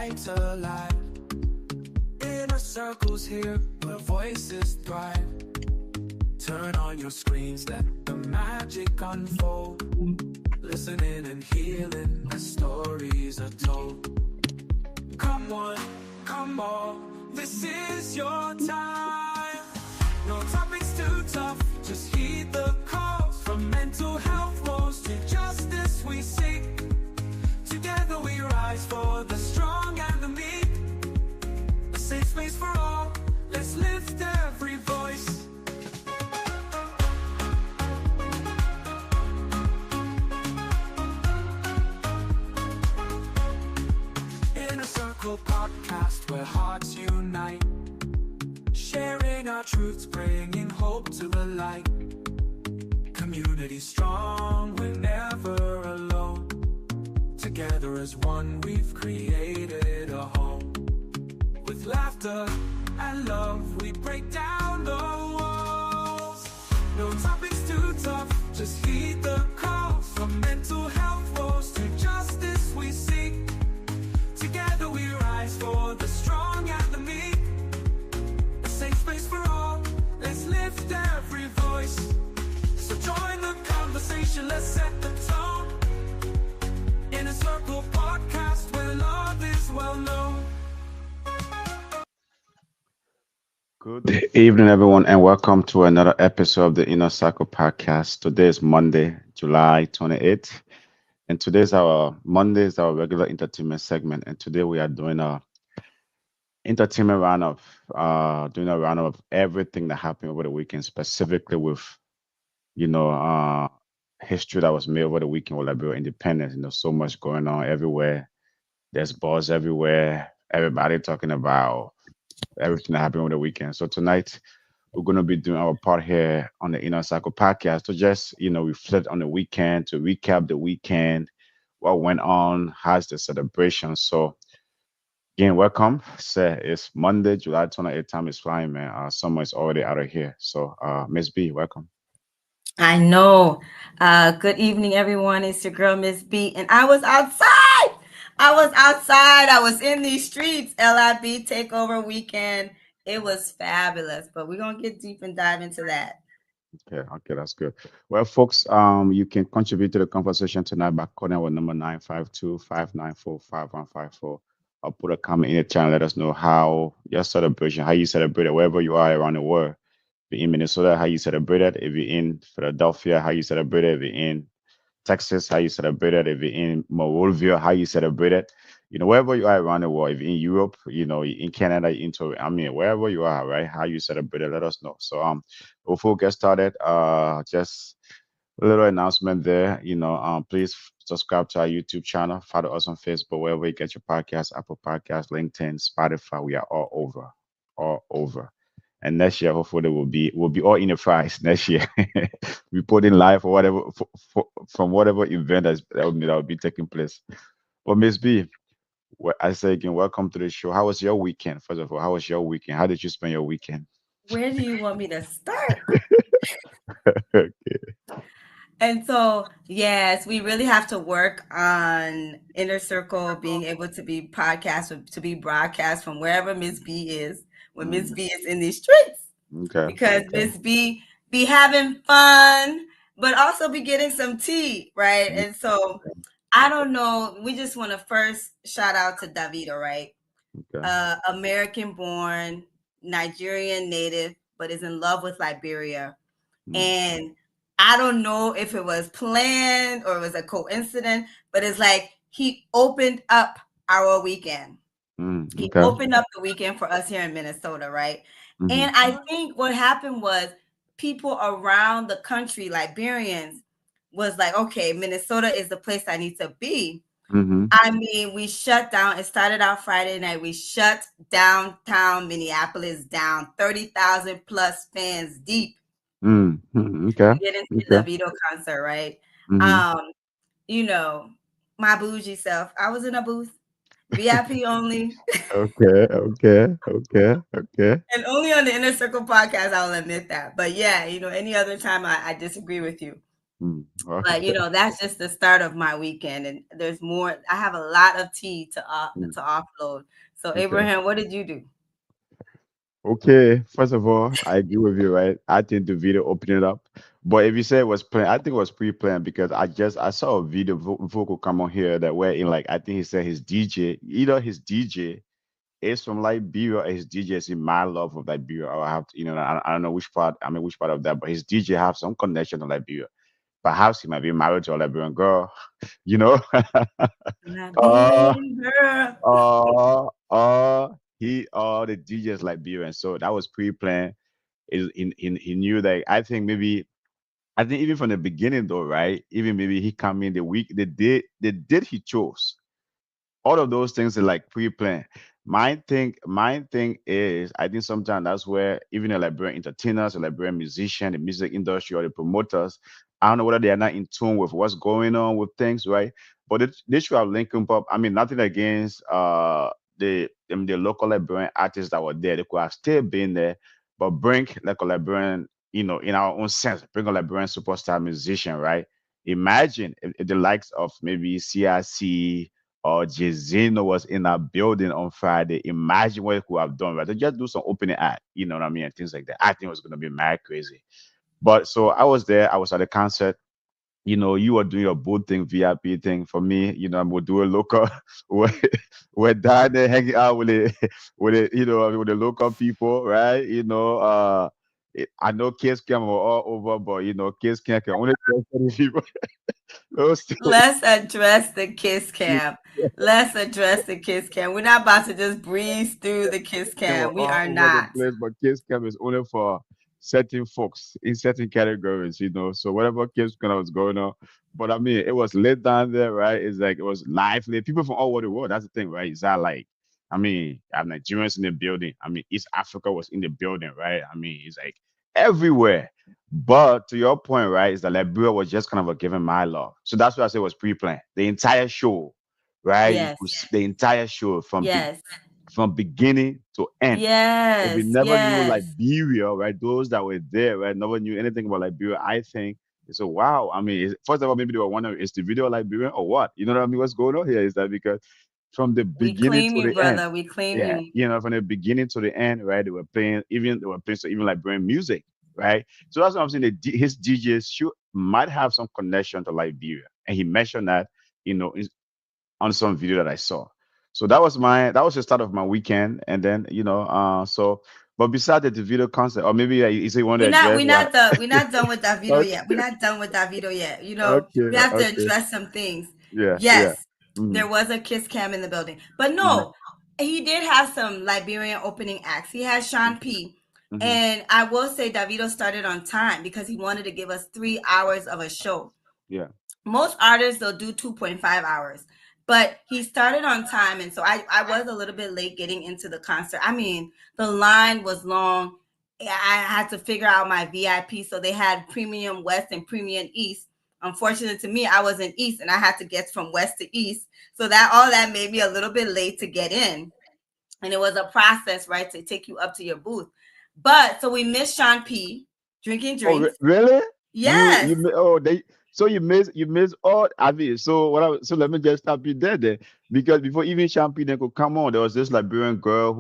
brighter light. Inner circles here where voices thrive. Turn on your screens, let the magic unfold. Listening and healing as stories are told. Come on, come on, this is your time. No topics too tough, just heed the calls. From mental health woes to justice we seek. Together we rise for the strong and the meek. A safe space for all, let's lift every voice. Inner Circle podcast where hearts unite. Sharing our truths, bringing hope to the light. Community strong, we're never alone. Together as one, we've created a home. With laughter and love, we break down the walls. No topics too tough, just heed the calls. From mental health woes to justice we seek. Together we rise for the strong and the meek. A safe space for all, let's lift every voice. So join the conversation, let's set the tone. In a Circle podcast where love is well known. Good evening, everyone, and welcome to another episode of the Inner Circle podcast. Today is Monday, July 28th, and today's our Monday is our regular entertainment segment. And today we are doing a entertainment roundup, doing a roundup of everything that happened over the weekend, specifically with you know history that was made over the weekend with Liberia independence. So much going on everywhere. There's buzz everywhere. Everybody talking about everything that happened over the weekend. So tonight we're going to be doing our part here on the Inner Cycle podcast to just reflect on the weekend, to recap the weekend, what went on, how's the celebration. So again, welcome. Say it's Monday, July 28th. Time is flying, man. Summer is already out of here. So Miss B, welcome. I know. Good evening, everyone. It's your girl, Miss B. And I was outside. I was in these streets. LIB Takeover Weekend. It was fabulous. But we're going to get deep and dive into that. Okay, that's good. Well, folks, you can contribute to the conversation tonight by calling our number 952-594-5154. Or put a comment in the channel. Let us know how your celebration, how you celebrate it, wherever you are around the world. If you're in Minnesota, how you celebrate it. If you're in Philadelphia, how you celebrate it. If you're in Texas, how you celebrate it. If you're in Moldova, how you celebrate it. Wherever you are around the world. If you're in Europe, in Canada, wherever you are, right? How you celebrate it, let us know. So before we get started, just a little announcement there. Please subscribe to our YouTube channel. Follow us on Facebook, wherever you get your podcast, Apple Podcasts, LinkedIn, Spotify. We are all over. And next year, hopefully, we'll be all in the fries next year. Reporting live or whatever from whatever event that will be taking place. But Miss B, I say again, welcome to the show. How was your weekend? First of all, how was your weekend? How did you spend your weekend? Where do you want me to start? Okay. And so, yes, we really have to work on Inner Circle being able to be to be broadcast from wherever Miss B is when Miss B is in these streets. Okay. Because Miss B be having fun, but also be getting some tea, right? And so, I don't know. We just want to first shout out to Davido, right? Okay. American born, Nigerian native, but is in love with Liberia. And I don't know if it was planned or it was a coincidence, but it's like he opened up our weekend. He opened up the weekend for us here in Minnesota, right? And I think what happened was people around the country, Liberians, was like, okay, Minnesota is the place I need to be. I mean, we shut down. It started out Friday night. We shut downtown Minneapolis down, 30,000 plus fans deep. Okay. Get into the Davido concert, right? My bougie self. I was in a booth, VIP only. Okay. And only on the Inner Circle podcast, I'll admit that. But yeah, any other time I disagree with you. But you know, that's just the start of my weekend, and there's more. I have a lot of tea to offload. So, Okay. Abraham, what did you do? Okay. First of all, I agree with you, right? I think the video opened it up. But if you say it was planned, I think it was pre-planned because I saw a video vocal come on here that where in like I think he said his DJ, either his DJ is from Liberia or his DJ is in my love of Liberia. Or I have to, I don't know which part, I mean which part of that, but his DJ have some connection to Liberia. Perhaps he might be married to a Liberian girl, you know. uh Liberian girl. he the DJ is Liberian, so that was pre-planned. Is in he knew that I think even from the beginning though, right? Even maybe he come in the date he chose, all of those things are like pre-planned. My thing is, I think sometimes that's where even the Liberian entertainers, the Liberian musician, the music industry, or the promoters, I don't know whether they are not in tune with what's going on with things, right? But they should have linking up. I mean, nothing against the local Liberian artists that were there. They could have still been there, but bring like a Liberian, in our own sense, bring a Liberian superstar musician, right? Imagine if the likes of maybe CIC or Jezino was in a building on Friday. Imagine what it could have done, right? They just do some opening act, you know what I mean, and things like that. I think it was gonna be mad crazy. But so I was there, I was at the concert. You were doing your boot thing, VIP thing. For me, I'm gonna do a local. we're, we're down there hanging out with with the local people, right? I know kids cam were all over, but kids can only tell 30 people. Those two. Let's address the kiss cam. Let's address the kiss cam. We're not about to just breeze through the kiss They were cam. We all are over the not. place, but kids camp is only for certain folks in certain categories. So whatever kids camp was going on. But I mean, it was lit down there, right? It's like it was lively. People from all over the world. That's the thing, right? It's not like, I mean, I have Nigerians in the building. I mean, East Africa was in the building, right? I mean, it's like everywhere. But to your point, right, is that Liberia was just kind of a given my love. So that's why I say it was pre-planned. The entire show, right? You Yes. could see the entire show Yes. from beginning to end. If we Yes. never knew Yes. Liberia, right? Those that were there, right? Never knew anything about Liberia. I think it's a wow. I mean, first of all, maybe they were wondering, is the video Liberian or what? You know what I mean? What's going on here is that because from the We beginning claim to you, the end, brother. We claim yeah, you. from the beginning to the end, right? They were playing so even Liberian music, right? So that's what I'm saying. His DJs might have some connection to Liberia, and he mentioned that, on some video that I saw. So that was the start of my weekend, and then but besides the video concert, or maybe you say you want to We're not address we're what? not done. We're not done with that video Okay, yet. We're not done with that video yet. okay, We have to okay, address some things. yeah, yeah, Yes, mm-hmm, there was a kiss cam in the building. But mm-hmm, no, he did have some Liberian opening acts. He had Sean P. mm-hmm, And I will say Davido started on time because he wanted to give us 3 hours of a show. yeah, Most artists they'll do 2.5 hours, but he started on time, and so I was a little bit late getting into the concert. I mean, the line was long. I had to figure out my VIP, so they had premium west and premium east. Unfortunately to me, I was in east and I had to get from west to east, so that made me a little bit late to get in, and it was a process, right, to take you up to your booth. But so we missed Sean P drinking Oh, drinks. really? Yes. You miss all. I mean, so let me just stop you there, because before even Champagne could come on, there was this Liberian girl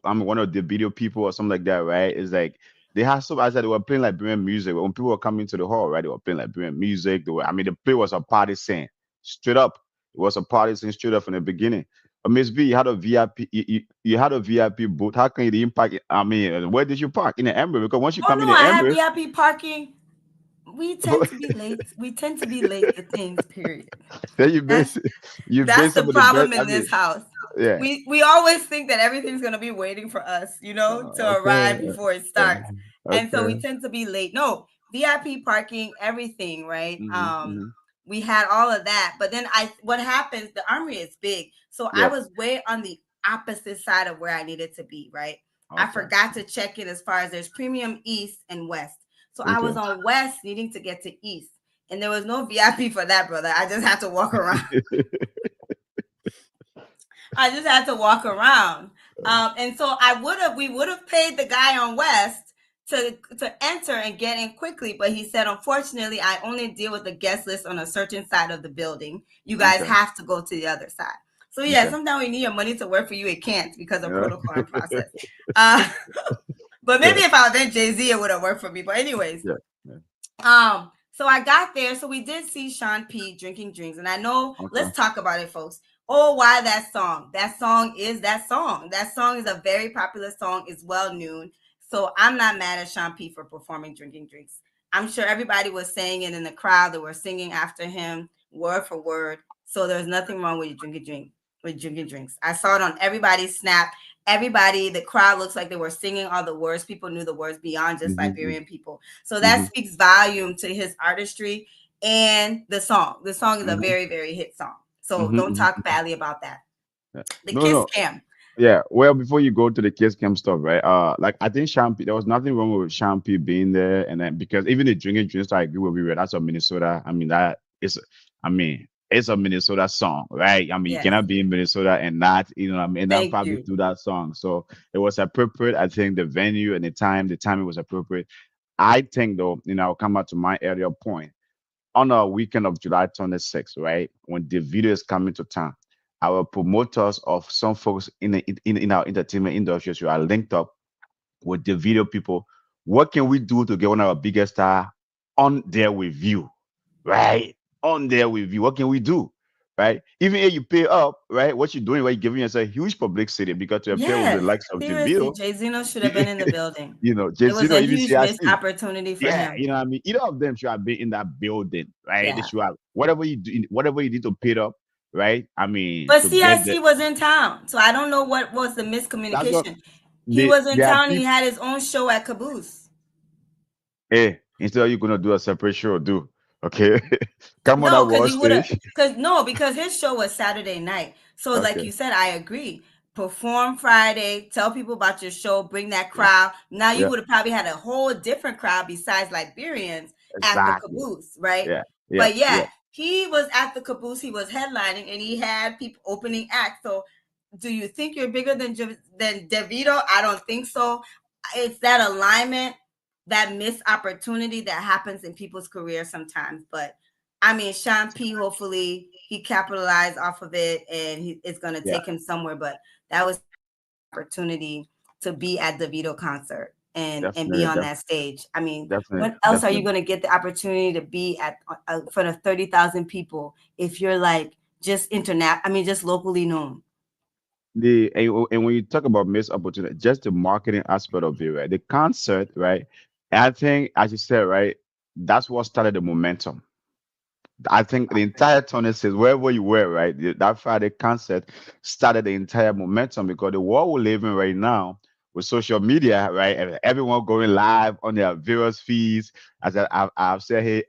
I mean, one of the video people or something like that, right? It's like they had some. I said they were playing Liberian music when people were coming to the hall, right? They were playing Liberian music. I mean, the play was a party scene, straight up. It was a party scene straight up from the beginning. Miss B, you had a VIP. You had a VIP booth. How can you didn't park? I mean, where did you park in the Ember? Because once you Oh come in no, the I have Ember, VIP parking. We tend to be late. We tend to be late to things, period. then That's you that's miss the some of the best. problem I in mean, this house. yeah. We always think that everything's gonna be waiting for us, to Okay. arrive before it uh, starts. And so we Okay. tend to be late. No, VIP parking, everything, right? Mm-hmm. We had all of that. But then what happens, the armory is big. So I Yep. was way on the opposite side of where I needed to be, right? I Okay. forgot to check in as far as there's premium east and west. So I Okay. was on west needing to get to east. And there was no VIP for that, brother. I just had to walk around. I just had to walk around. And so we would have paid the guy on West to enter and get in quickly, but he said, unfortunately, I only deal with the guest list on a certain side of the building. You guys Okay. have to go to the other side. So yeah, Okay. sometimes we need your money to work for you. It can't because of Yeah. protocol and process. Uh, but maybe if I was in Jay-Z, it would have worked for me. But anyways, Yeah. Yeah. so I got there. So we did see Sean P drinking drinks, and I know. Okay. Let's talk about it, folks. Oh, why that song? That song is that song. That song is a very popular song. It's well known. So I'm not mad at Sean P for performing drinking drinks. I'm sure everybody was saying it in the crowd that were singing after him, word for word. So there's nothing wrong with drinking drinks. I saw it on everybody's snap. Everybody, the crowd looks like they were singing all the words. People knew the words beyond just Liberian people. So that speaks volume to his artistry and the song. The song is a very, very hit song. So don't talk badly about that. Yeah. The No, Kiss no. Cam. Yeah. Well, before you go to the Kiss Cam stuff, right? Like I think Champi, there was nothing wrong with Champi being there, and then because even the drinking drinks, I agree with you. That's a Minnesota. I mean, that is. I mean, it's a Minnesota song, right? I mean, you Yes. cannot be in Minnesota and not, you know, what I mean, and not Thank probably you. do that song. So it was appropriate. I think the venue and the timing was appropriate. I think though, you know, I'll come back to my earlier point on a weekend of July 26th, right? When Davido is coming to town, our promoters of some folks in our entertainment industry who are linked up with the video people. What can we do to get one of our biggest star on there with you, right? On there with you. What can we do? Right? Even if you pay up, right? What you're doing, right? You're giving yourself huge publicity because to appear with the Yes. likes of Seriously, Davido, Jay Zeno should have been in the building. you know, It just was you know, a even huge missed CIC. opportunity for Yeah, him. you know what I mean? Either of them should have been in that building, right? They Yeah. should have whatever you do, whatever you need to pay up, right? I mean, But to get the CIC was in town. So I don't know what was the that's what miscommunication. He was in there are town and he people. had his own show at Caboose. Hey, instead of you gonna do a separate show, do okay. Come on that No, because wall he would have, stage. because his show was Saturday night. So, like Okay. you said, I agree. Perform Friday, tell people about your show, bring that Yeah. crowd. Now you Yeah. would have probably had a whole different crowd besides Liberians at the Exactly. caboose, right? Yeah. Yeah. But Yeah. yeah, he was at the caboose, he was headlining, and he had people opening acts. So, do you think you're bigger than Davido? I don't think so. It's that alignment, that missed opportunity that happens in people's careers sometimes, but I mean, Sean P, hopefully he capitalized off of it and it's going to Yeah. take him somewhere. But that was opportunity to be at the Davido concert and be Definitely. on that stage. I mean, Definitely. when else are you Definitely. going to get the opportunity to be at in front of 30,000 people if you're like just just locally known? And when you talk about missed opportunity, just the marketing aspect of it, right? The concert, right? I think, as you said, right, that's what started the momentum. I think the entire tournament says wherever you were, right? That Friday concert started the entire momentum because the world we live in right now with social media, right? And everyone going live on their various feeds. As I've said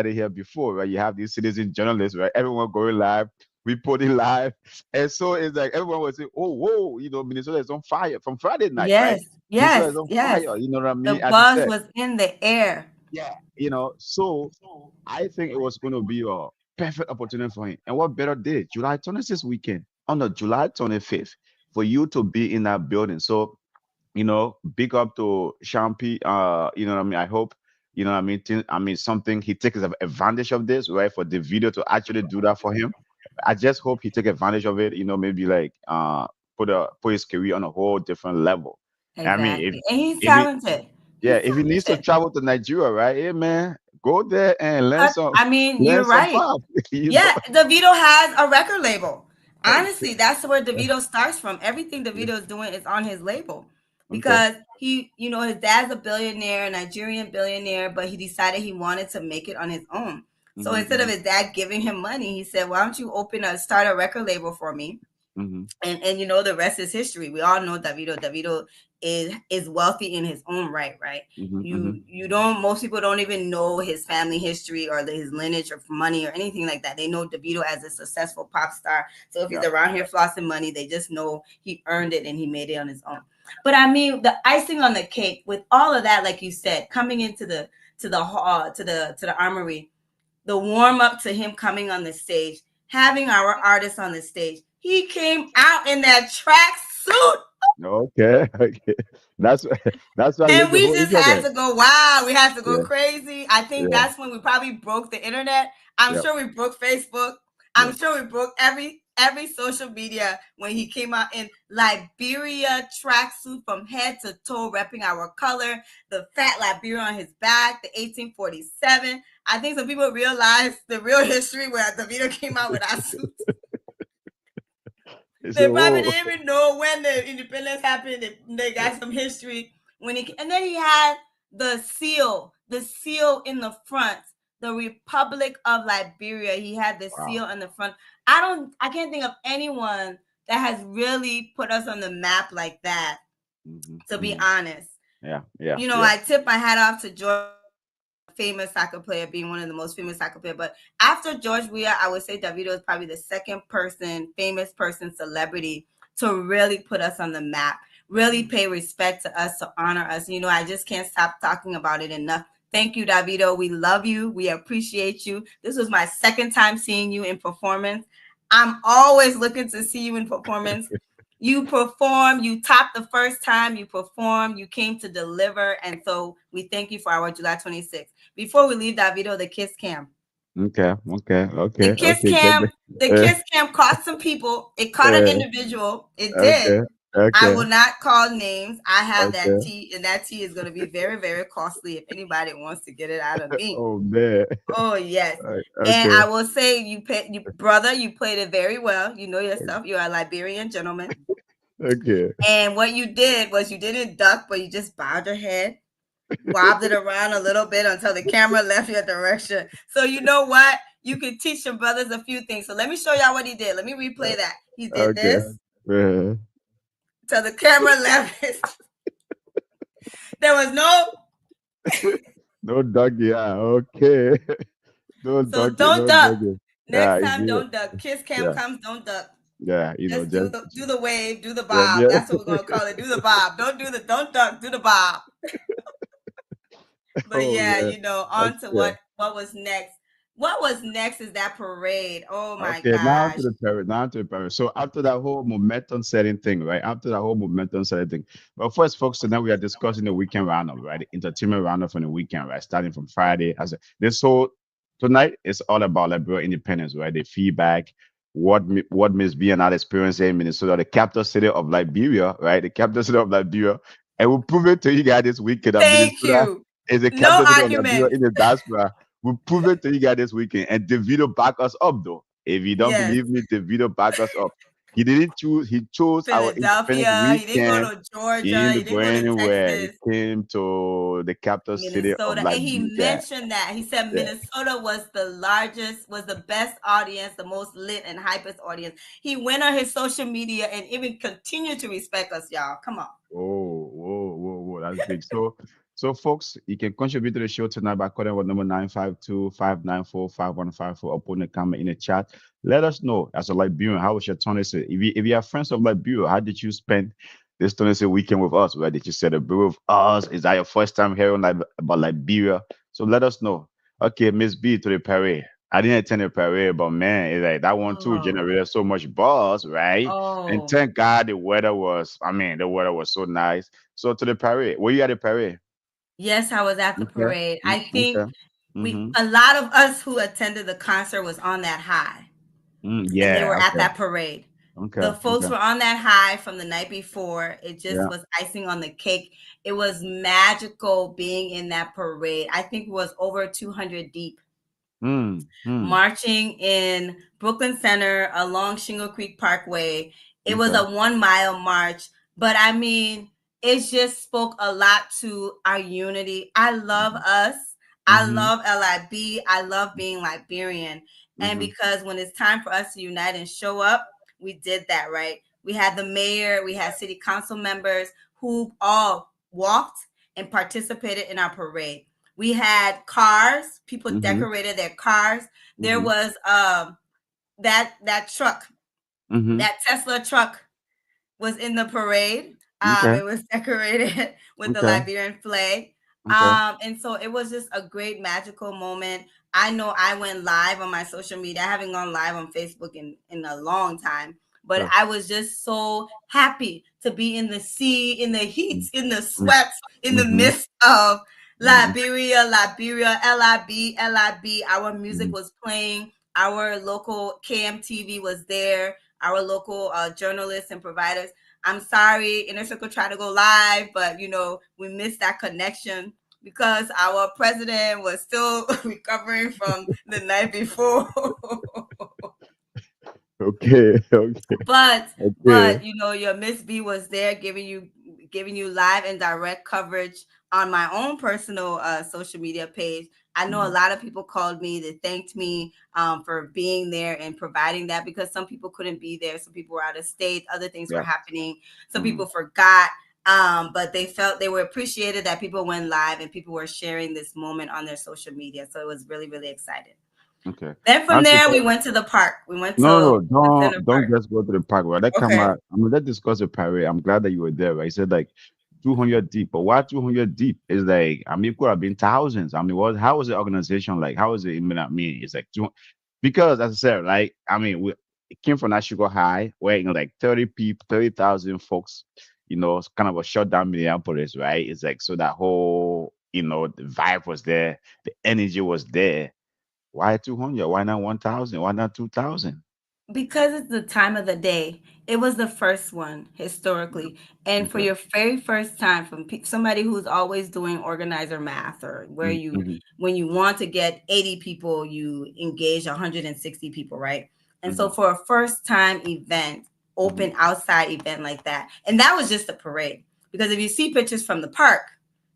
it here before, right? You have these citizen journalists, right? Everyone going live, reporting live, and so it's like everyone was saying, "Oh, whoa, you know, Minnesota is on fire from Friday night, right? Yes, Minnesota yes, is on yes. fire." You know what I The mean? As you buzz said, was in the air. yeah, you know, so I think it was going to be a perfect opportunity for him. And what better day, July 26th weekend, on the July 25th, for you to be in that building. So, you know, big up to Shampi. You know what I mean? I hope, you know what I mean? I mean, something he takes advantage of this, right? For the video to actually do that for him. I just hope he take advantage of it, you know, maybe like put his career on a whole different level. I mean, Exactly. And he's if he talented. yeah, He's if he needs to talented. travel to Nigeria, right? Hey man, go there and But I mean, learn you're some right. pop. You know? Yeah, Davido has a record label. Okay. Honestly, that's where Davido starts from. Everything Davido is doing is on his label Okay. because his dad's a billionaire, Nigerian billionaire, but he decided he wanted to make it on his own. So instead of Mm-hmm, his dad giving him money, he said, "Why don't you start a record label for me?" mm-hmm, And the rest is history. We all know Davido. Davido is wealthy in his own right. mm-hmm, mm-hmm. You don't Most people don't even know his family history or his lineage or money or anything like that. They know Davido as a successful pop star. So if he's Yeah. around here flossing money, they just know he earned it and he made it on his own. But I mean, the icing on the cake with all of that, like you said, coming into the hall to the armory, the warm up to him coming on the stage, having our artist on the stage. He came out in that track suit. Okay, okay. That's that's why you And have the we whole just had internet. to go wild. We had to go Yeah, crazy. I think yeah, that's when we probably broke the internet. I'm yeah, sure we broke Facebook. yeah. I'm sure we broke every social media when he came out in Liberia tracksuit from head to toe, repping our color, the fat Liberia on his back, the 1847. I think some people realized the real history where Davido came out with our suit. They say, They probably whoa. didn't even know when the independence happened. They got some history when he, and then he had the seal in the front, the Republic of Liberia. He had the Wow. seal in the front. I can't think of anyone that has really put us on the map like that. Hmm. To be Hmm. honest, Yeah, yeah, you know, yeah. I tip my hat off to George, famous soccer player, being one of the most famous soccer player. But after George Weah, I would say Davido is probably the second person, famous person, celebrity to really put us on the map, really pay respect to us, to honor us. You know, I just can't stop talking about it enough. Thank you, Davido. We love you. We appreciate you. This was my second time seeing you in performance. I'm always looking to see you in performance. You performed, you topped the first time you performed, you came to deliver. And so we thank you for our July 26th. Before we leave, Davido, the kiss cam. Okay, okay, The okay, kiss okay. Get cam, the, the kiss cam caught some people. It caught an uh, individual. It did. okay, I okay, will not call names. I have that okay. tea, and that tea is going to be very, very costly if anybody wants to get it out of me. Oh man. Oh yes. And Okay, I will say you brother, you played it very well. You know yourself. You're a Liberian gentleman. okay, And what you did was you didn't duck, but you just bowed your head, wobbed it around a little bit until the camera left your direction. So you know what? You can teach your brothers a few things. So let me show y'all what he did. Let me replay that. He did okay. this Uh, till the camera left. There was no. no doggy. Yeah, okay. No So doggy. don't No duck. doggy. Next Yeah, time, easy. don't duck. Kiss cam Yeah, comes, don't duck. yeah. Just do the wave, do the Yeah, bob. yeah. That's what we're gonna call it. Do the bob. Don't duck. Do the bob. But Oh yeah, man. you know, on to Okay. what was next. What was next is that parade. Oh my Okay, now to gosh. the parade. Now to the parade. So after that whole momentum setting thing, right? After that whole momentum setting thing. But first, folks, so now we are discussing the weekend roundup, right? The entertainment roundup from the weekend, right? Starting from Friday. As this whole tonight is all about Liberia independence, right? The feedback, what Miss B and I experienced in Minnesota, the capital city of Liberia, right? The capital city of Liberia. And we'll prove it to you guys this weekend that Thank Minnesota you. is the No capital city of Liberia arguments. in the diaspora. We'll prove it to you guys this weekend. And Davido back us up though. If you don't Yes. believe me, the video back us up. He didn't choose, he chose our independence Philadelphia. He didn't go weekend. to He Georgia. He didn't go didn't go to anywhere. He Texas. came to the capital city of Minnesota. And he Liberia. mentioned that. He said Yeah. Minnesota was the largest, was the best audience, the most lit and hypest audience. He went on his social media and even continued to respect us, y'all. Come on. Whoa, whoa, whoa, whoa. That's big. So folks, you can contribute to the show tonight by calling our number 952-594-5154 or putting a comment in the chat. Let us know as a Liberian, how was your Tennessee? If you are friends of Liberia, how did you spend this Tennessee weekend with us? Where did you celebrate with us? Is that your first time hearing about Liberia? So let us know. Okay, Miss B to the parade. I didn't attend the parade, but man, it's like that one too Oh, generated so much buzz, right? And oh. thank God the weather was so nice. So to the parade, were you at the parade? Yes, I was at the Okay. parade. Mm, I okay. think we Mm-hmm. a lot of us who attended the concert was on that high. Mm, And they yeah. were at Okay. that parade. Okay. The folks Okay. were on that high from the night before. It just Yeah. was icing on the cake. It was magical being in that parade. I think it was over 200 deep, Mm, mm. marching in Brooklyn Center along Shingle Creek Parkway. It was Okay. a 1 mile march, but I mean, it just spoke a lot to our unity. I love us. I Mm-hmm. love LIB. I love being Liberian. And Mm-hmm. because when it's time for us to unite and show up, we did that, right? We had the mayor, we had city council members who all walked and participated in our parade. We had cars, people Mm-hmm. decorated their cars. There Mm-hmm. was that truck, Mm-hmm. that Tesla truck was in the parade. Okay. It was decorated with the Okay. Liberian flag. Okay. And so it was just a great magical moment. I know I went live on my social media. I haven't gone live on Facebook in a long time, but Sure. I was just so happy to be in the sea, in the heat, in the sweats, in the Mm-hmm. midst of Mm-hmm. Liberia, LIB. Our music was playing. Our local KMTV was there. Our local journalists and providers. I'm sorry, Inner Circle tried to go live, but we missed that connection because our president was still recovering from the night before. Okay. Okay. but Okay. your Miss B was there giving you live and direct coverage on my own personal social media page. I know a lot of people called me that thanked me for being there and providing that, because some people couldn't be there. Some people were out of state. Other things were Yeah. happening. Some people forgot. But they felt they were appreciated that people went live and people were sharing this moment on their social media. So it was really, really exciting. Okay. Then from there, we went to the park. We went to No, the center don't park. just go to the park. Right? That come Okay. out. I mean, let's discuss the parade. I'm glad that you were there. Right? I said like 200 deep, but why 200 deep? It's like, I mean, it could have been thousands. I mean, how was the organization like? How was it? I mean, it's like because as I said, like, I mean, it came from that sugar high where like 30 people, 30,000 folks, it's kind of a shutdown Minneapolis, right? It's like, so that whole, the vibe was there, the energy was there. Why 200? Why not 1,000? Why not 2,000? Because it's the time of the day. It was the first one historically, and for Okay. your very first time, from somebody who's always doing organizer math, or where Mm-hmm. when you want to get 80 people, you engage 160 people, right? And Mm-hmm. so for a first time event, Mm-hmm. open outside event like that, and that was just a parade. Because if you see pictures from the park,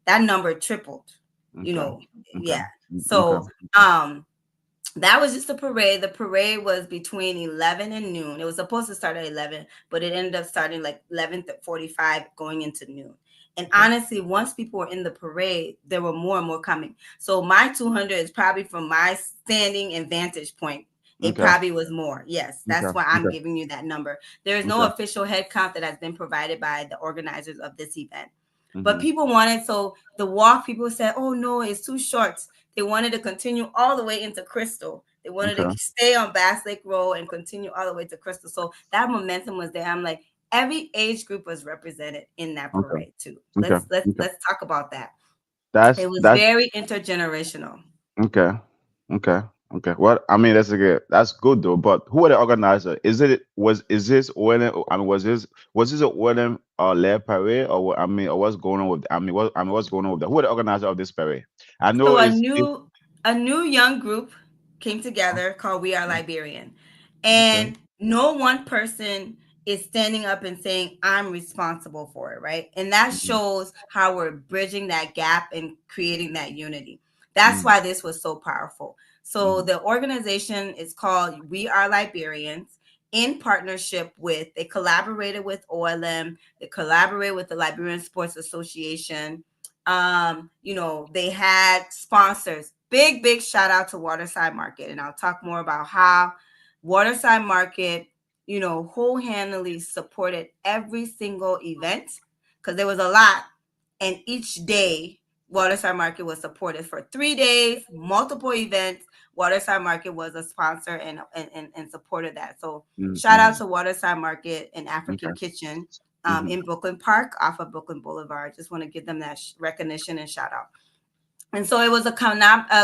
that number tripled. Okay. Okay. Yeah. Okay. So that was just a parade. The parade was between 11 and noon. It was supposed to start at 11, but it ended up starting like 11:45 going into noon. And Okay. honestly, once people were in the parade, there were more and more coming. So my 200 is probably from my standing and vantage point. It Okay. probably was more. Yes, that's Okay. why I'm Okay. giving you that number. There is no Okay. official head count that has been provided by the organizers of this event. But Mm-hmm. people wanted, so the walk, people said, oh no, it's too short. They wanted to continue all the way into Crystal. They wanted Okay. to stay on Bass Lake Road and continue all the way to Crystal. So that momentum was there. I'm like, every age group was represented in that Okay. parade too. Okay. Okay. Let's talk about that. It That's was that's very intergenerational. okay. Okay. Okay. Well, I mean, that's good though. But who are the organizer? Is this wedding? I mean, was this a wedding led parade, or I mean, or what's going on with? What's going on with that? Who are the organizer of this parade? I know So it's a new young group came together called We Are Liberian. okay. And no one person is standing up and saying, I'm responsible for it, right? And that Mm-hmm. shows how we're bridging that gap and creating that unity. That's Mm-hmm. why this was so powerful. So Mm-hmm. the organization is called We Are Liberians, in partnership with, they collaborated with OLM, they collaborated with the Liberian Sports Association. They had sponsors. Big shout out to Waterside Market. And I'll talk more about how Waterside Market, wholeheartedly supported every single event, because there was a lot. And each day, Waterside Market was supported for 3 days, multiple events. Waterside Market was a sponsor and supported that. So shout Mm-hmm. out to Waterside Market and Okay. African Kitchen Mm-hmm. in Brooklyn Park off of Brooklyn Boulevard. Just want to give them that recognition and shout out. And so it was a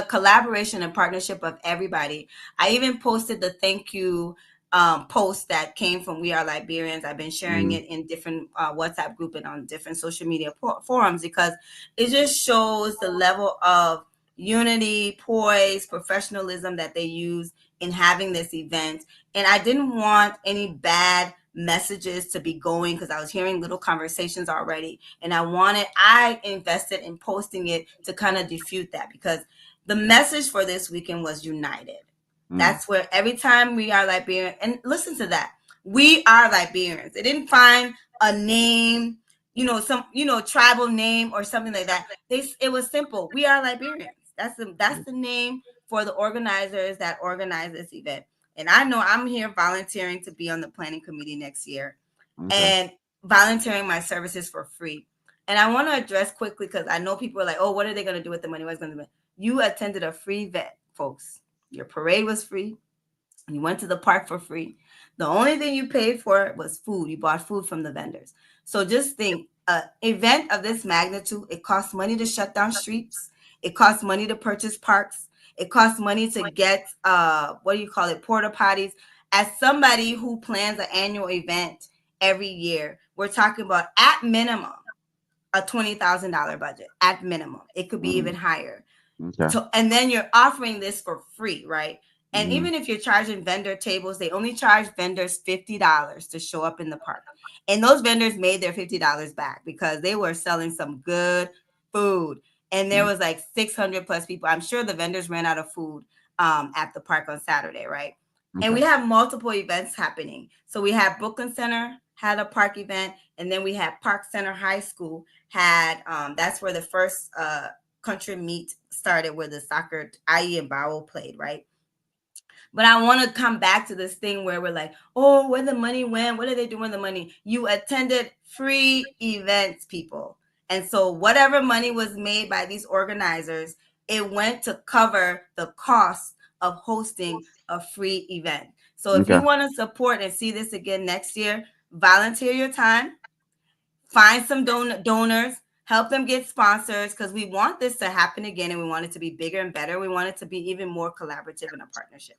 collaboration and partnership of everybody. I even posted the thank you post that came from We Are Liberians. I've been sharing Mm-hmm. it in different WhatsApp group and on different social media forums, because it just shows the level of unity, poise, professionalism that they use in having this event. And I didn't want any bad messages to be going, because I was hearing little conversations already, and I invested in posting it to kind of defute that, because the message for this weekend was united. That's where every time We Are Liberian, and listen to that, We Are Liberians. They didn't find a name, some tribal name or something like that. It was simple. We Are Liberians. That's the name for the organizers that organize this event. And I know I'm here volunteering to be on the planning committee next year, Okay. and volunteering my services for free. And I want to address quickly, because I know people are like, oh, what are they going to do with the money? What's going to do? You attended a free event, folks. Your parade was free. You went to the park for free. The only thing you paid for was food. You bought food from the vendors. So just think, an event of this magnitude, it costs money to shut down streets. It costs money to purchase parks. It costs money to get what do you call it, porta potties. As somebody who plans an annual event every year, we're talking about at minimum a $20,000 budget at minimum. It could be even higher. Okay. So, and then you're offering this for free, right? And Mm-hmm. even if you're charging vendor tables, they only charge vendors $50 to show up in the park. And those vendors made their $50 back because they were selling some good food. And there was like 600 plus people. I'm sure the vendors ran out of food at the park on Saturday, right? And we Okay. have multiple events happening. So we have Brooklyn Center had a park event, and then we had Park Center High School had that's where the first country meet started, where the soccer IE and Bowel played, right? But I want to come back to this thing where we're like, oh, where the money went? What are they doing with the money? You attended free events, people. And so whatever money was made by these organizers, it went to cover the cost of hosting a free event. So if Okay. you want to support and see this again next year, volunteer your time, find some donors, help them get sponsors, because we want this to happen again, and we want it to be bigger and better. We want it to be even more collaborative and a partnership.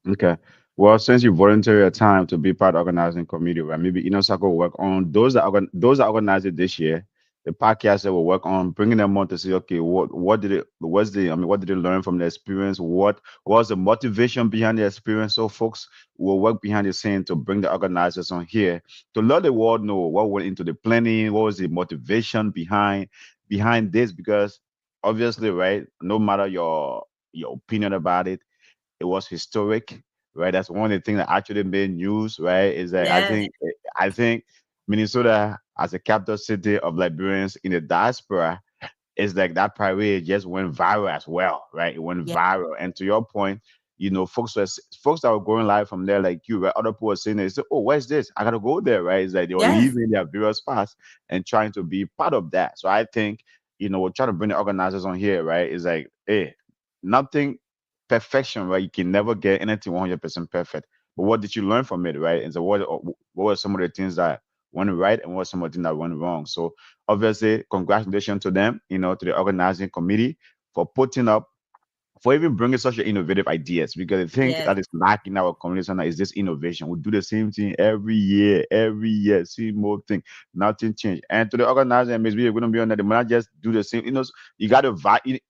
Okay. Well, since you volunteer your time to be part of organizing committee, right? Maybe Inner Circle will work on those that organized it this year. The podcast that will work on bringing them on to say, okay, what did they learn from the experience? What was the motivation behind the experience? So folks will work behind the scene to bring the organizers on here to let the world know what went into the planning, what was the motivation behind this, because obviously, right, no matter your opinion about it, it was historic, right? That's one of the things that actually made news, right? Is that Yes, I think Minnesota as a capital city of Liberians in the diaspora is like that parade just went viral as well, right? It went yeah, viral. And to your point, folks that were going live from there, like you, right? Other people were saying, they said, "Oh, where's this? I gotta go there," right? It's like they were yes, leaving their various spots and trying to be part of that. So I think, we're trying to bring the organizers on here, right? It's like, hey, nothing perfection, right? You can never get anything 100% perfect. But what did you learn from it, right? And so what were some of the things that went right and what were some of the things that went wrong? So obviously, congratulations to them, to the organizing committee for putting up, for even bringing such innovative ideas, because I think yes. that is lacking in our community now is this innovation. We do the same thing every year, same old thing, nothing changed. And to the organizer, maybe we're gonna be on that. They might not just do the same. You got to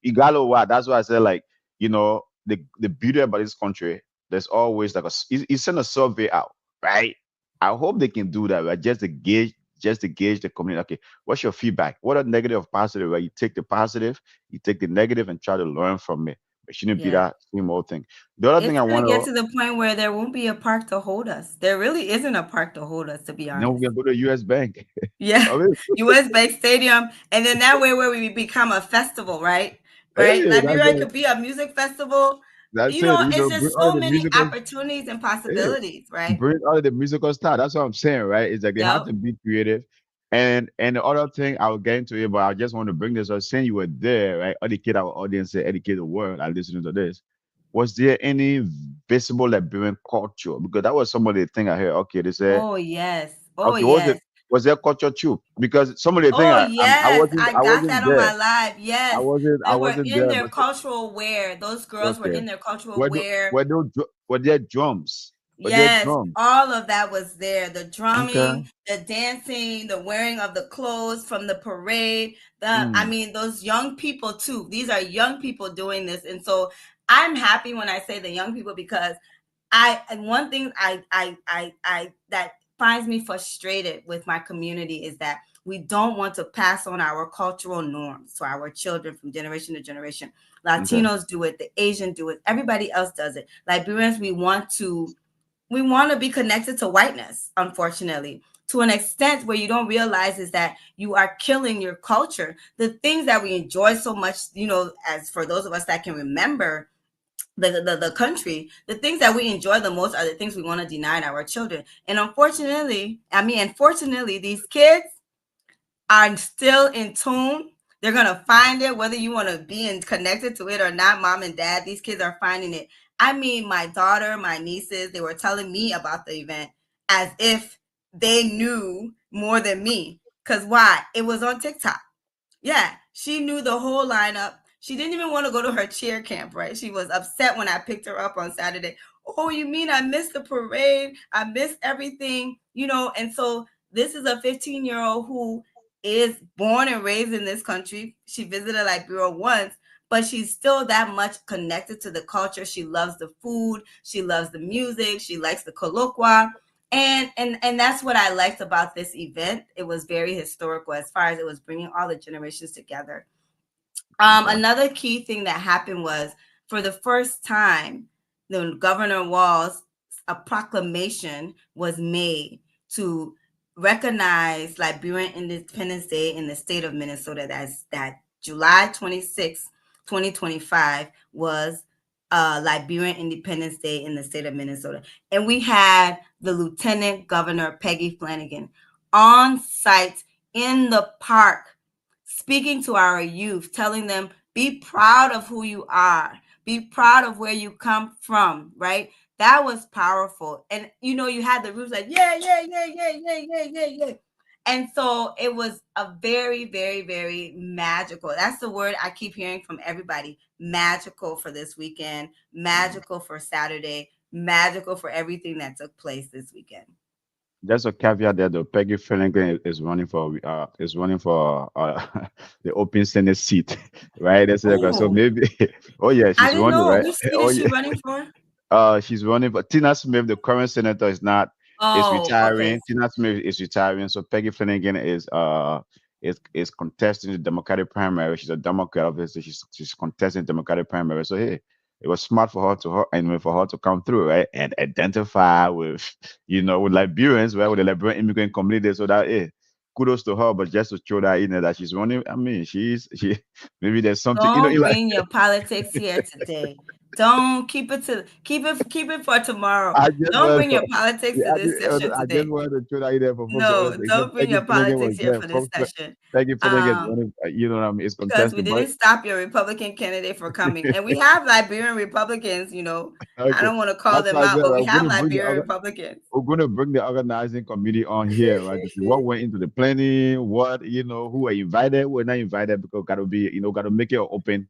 you got to what. That's why I said, like, the beauty about this country. There's always like you send a survey out, right? I hope they can do that, right? Just to gauge the community. Okay, what's your feedback? What are negative or positive? Right? You take the positive, you take the negative, and try to learn from it. It shouldn't be Yeah. that same old thing. The other thing It's I going want to get to, to the point where there won't be a park to hold us. There really isn't a park to hold us, to be we honest. can go to US Bank. Yeah. I mean, US Bank Stadium. And then that way where we become a festival, right? Right? hey, that's Liberia it. could be a music festival. That's it. It's Bring just all of so the many musical, opportunities and hey, possibilities, right? bring all of the musical style. That's what I'm saying, right? It's like they have Yep. to be creative. And the other thing I'll get into it, but I just want to bring this up. Saying you were there, right? Educate our audience, educate the world, and listening to this. Was there any visible Liberian culture? Because that was some of the thing I heard. Okay, they said, Oh, yes. Oh, okay, yes. was there culture too? Because some of the thing Oh, I yes. wasn't I I got that wasn't on there. my live. I Yes. wasn't I They were wasn't in there, their but cultural wear. Those girls were okay. in their cultural Were there, wear. were there were there drums? Were there Yes, drums? all of that was there. The Okay. drumming, the dancing, the wearing of the clothes from the parade. I Mm, mean, those young people too. These are young people doing this. And so I'm happy when I say the young people, because and one thing I that finds me frustrated with my community is that we don't want to pass on our cultural norms to our children from generation to generation. okay. Latinos do it, the Asian do it, everybody else does it. Liberians, we want to be connected to whiteness, unfortunately, to an extent where you don't realize is that you are killing your culture. The things that we enjoy so much, as for those of us that can remember the country, the things that we enjoy the most are the things we want to deny to our children. And unfortunately, these kids are still in tune. They're gonna find it, whether you want to be connected to it or not. Mom and dad, these kids are finding it. I mean, my daughter, my nieces, they were telling me about the event as if they knew more than me. Because why? It was on TikTok. Yeah, she knew the whole lineup. She didn't even want to go to her cheer camp, right? She was upset when I picked her up on Saturday. Oh, you mean I missed the parade? I missed everything, And so this is a 15-year-old who is born and raised in this country. She visited Liberia once, but she's still that much connected to the culture. She loves the food. She loves the music. She likes the colloqua. And that's what I liked about this event. It was very historical as far as it was bringing all the generations together. Another key thing that happened was, for the first time, the Governor Walz, a proclamation was made to recognize Liberian Independence Day in the state of Minnesota. That July 26, 2025 was Liberian Independence Day in the state of Minnesota. And we had the Lieutenant Governor Peggy Flanagan on site in the park, speaking to our youth, telling them, be proud of who you are, be proud of where you come from, right? That was powerful. And you had the groups like, yeah, yeah, yeah, yeah, yeah, yeah, yeah, yeah. And so it was a very, very, very magical. That's the word I keep hearing from everybody. Magical for this weekend, magical for Saturday, magical for everything that took place this weekend. There's a caveat there though. Peggy Flanagan is running for the open Senate seat, right? That's it. So Oh, maybe oh yeah, I she's didn't running, know. right? Which seat Oh is she yeah. running for? She's running, but Tina Smith, the current senator, is Oh, okay. retiring. Tina Smith is retiring, so Peggy Flanagan is contesting the Democratic primary. She's a Democrat, obviously. She's contesting the Democratic primary. So hey, it was smart for her to come through, right, and identify with with Liberians, right, with the Liberian immigrant community. So that hey, kudos to her. But just to show that that she's running. I mean, she maybe there's something Don't like. bring your politics here today. Don't keep it for tomorrow. I just Don't wanted bring to, your politics yeah, to this session I just today. wanted to throw that in there for folks to No, understand. don't bring Peggy your Flanagan was politics here there. for this Folks, session. Peggy Flanagan is Um, running, is because we contesting, but didn't stop your Republican candidate from coming. And we have Liberian Republicans, I okay. don't want to call That's them why I out, said but we I'm going have to bring Liberian Republicans. we're going to bring the organizing committee on here, right? To see what went into the planning, who are invited, who are not invited, because got to be, got to make it open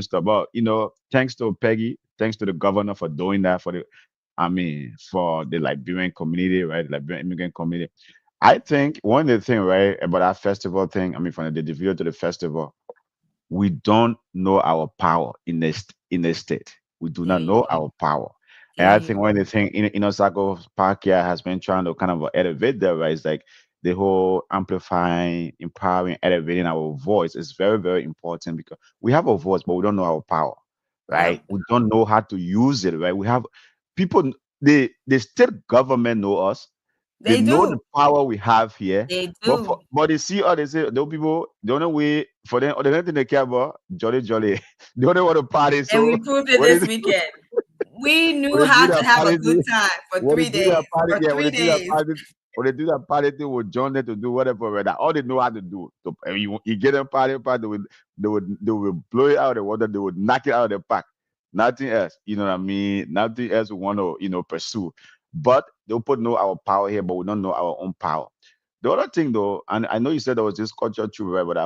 stuff. But thanks to Peggy, thanks to the governor for doing that for the Liberian community, right? Liberian immigrant community. I think one of the things, right, about our festival thing, from the Davido to the festival, we don't know our power in the state. We do not know Mm-hmm. our power. And I think Mm-hmm. one of the things Sako Parkia has been trying to kind of elevate there, right? Is like the whole amplifying, empowering, elevating our voice is very, very important because we have a voice, but we don't know our power, right? Yep. We don't know how to use it, right? We have people, the state government know us, they They know the do. power we have here, They but do. they see all they say those people the only way for them or the only thing they care about jolly jolly. They only want to party. And we So proved it what this is weekend. We knew when they do how that to have a party good thing, time for when they 3 do days. that party, For yeah, when three they do that days. party, when they do that party thing with John there to do whatever, right? All they know how to do. So, you get them party, they would blow it out of the water, they would knock it out of the park. Nothing else, you know what I mean? Nothing else we want to, pursue. But they'll put no our power here, but we don't know our own power. The other thing though, and I know you said there was this culture too, right? But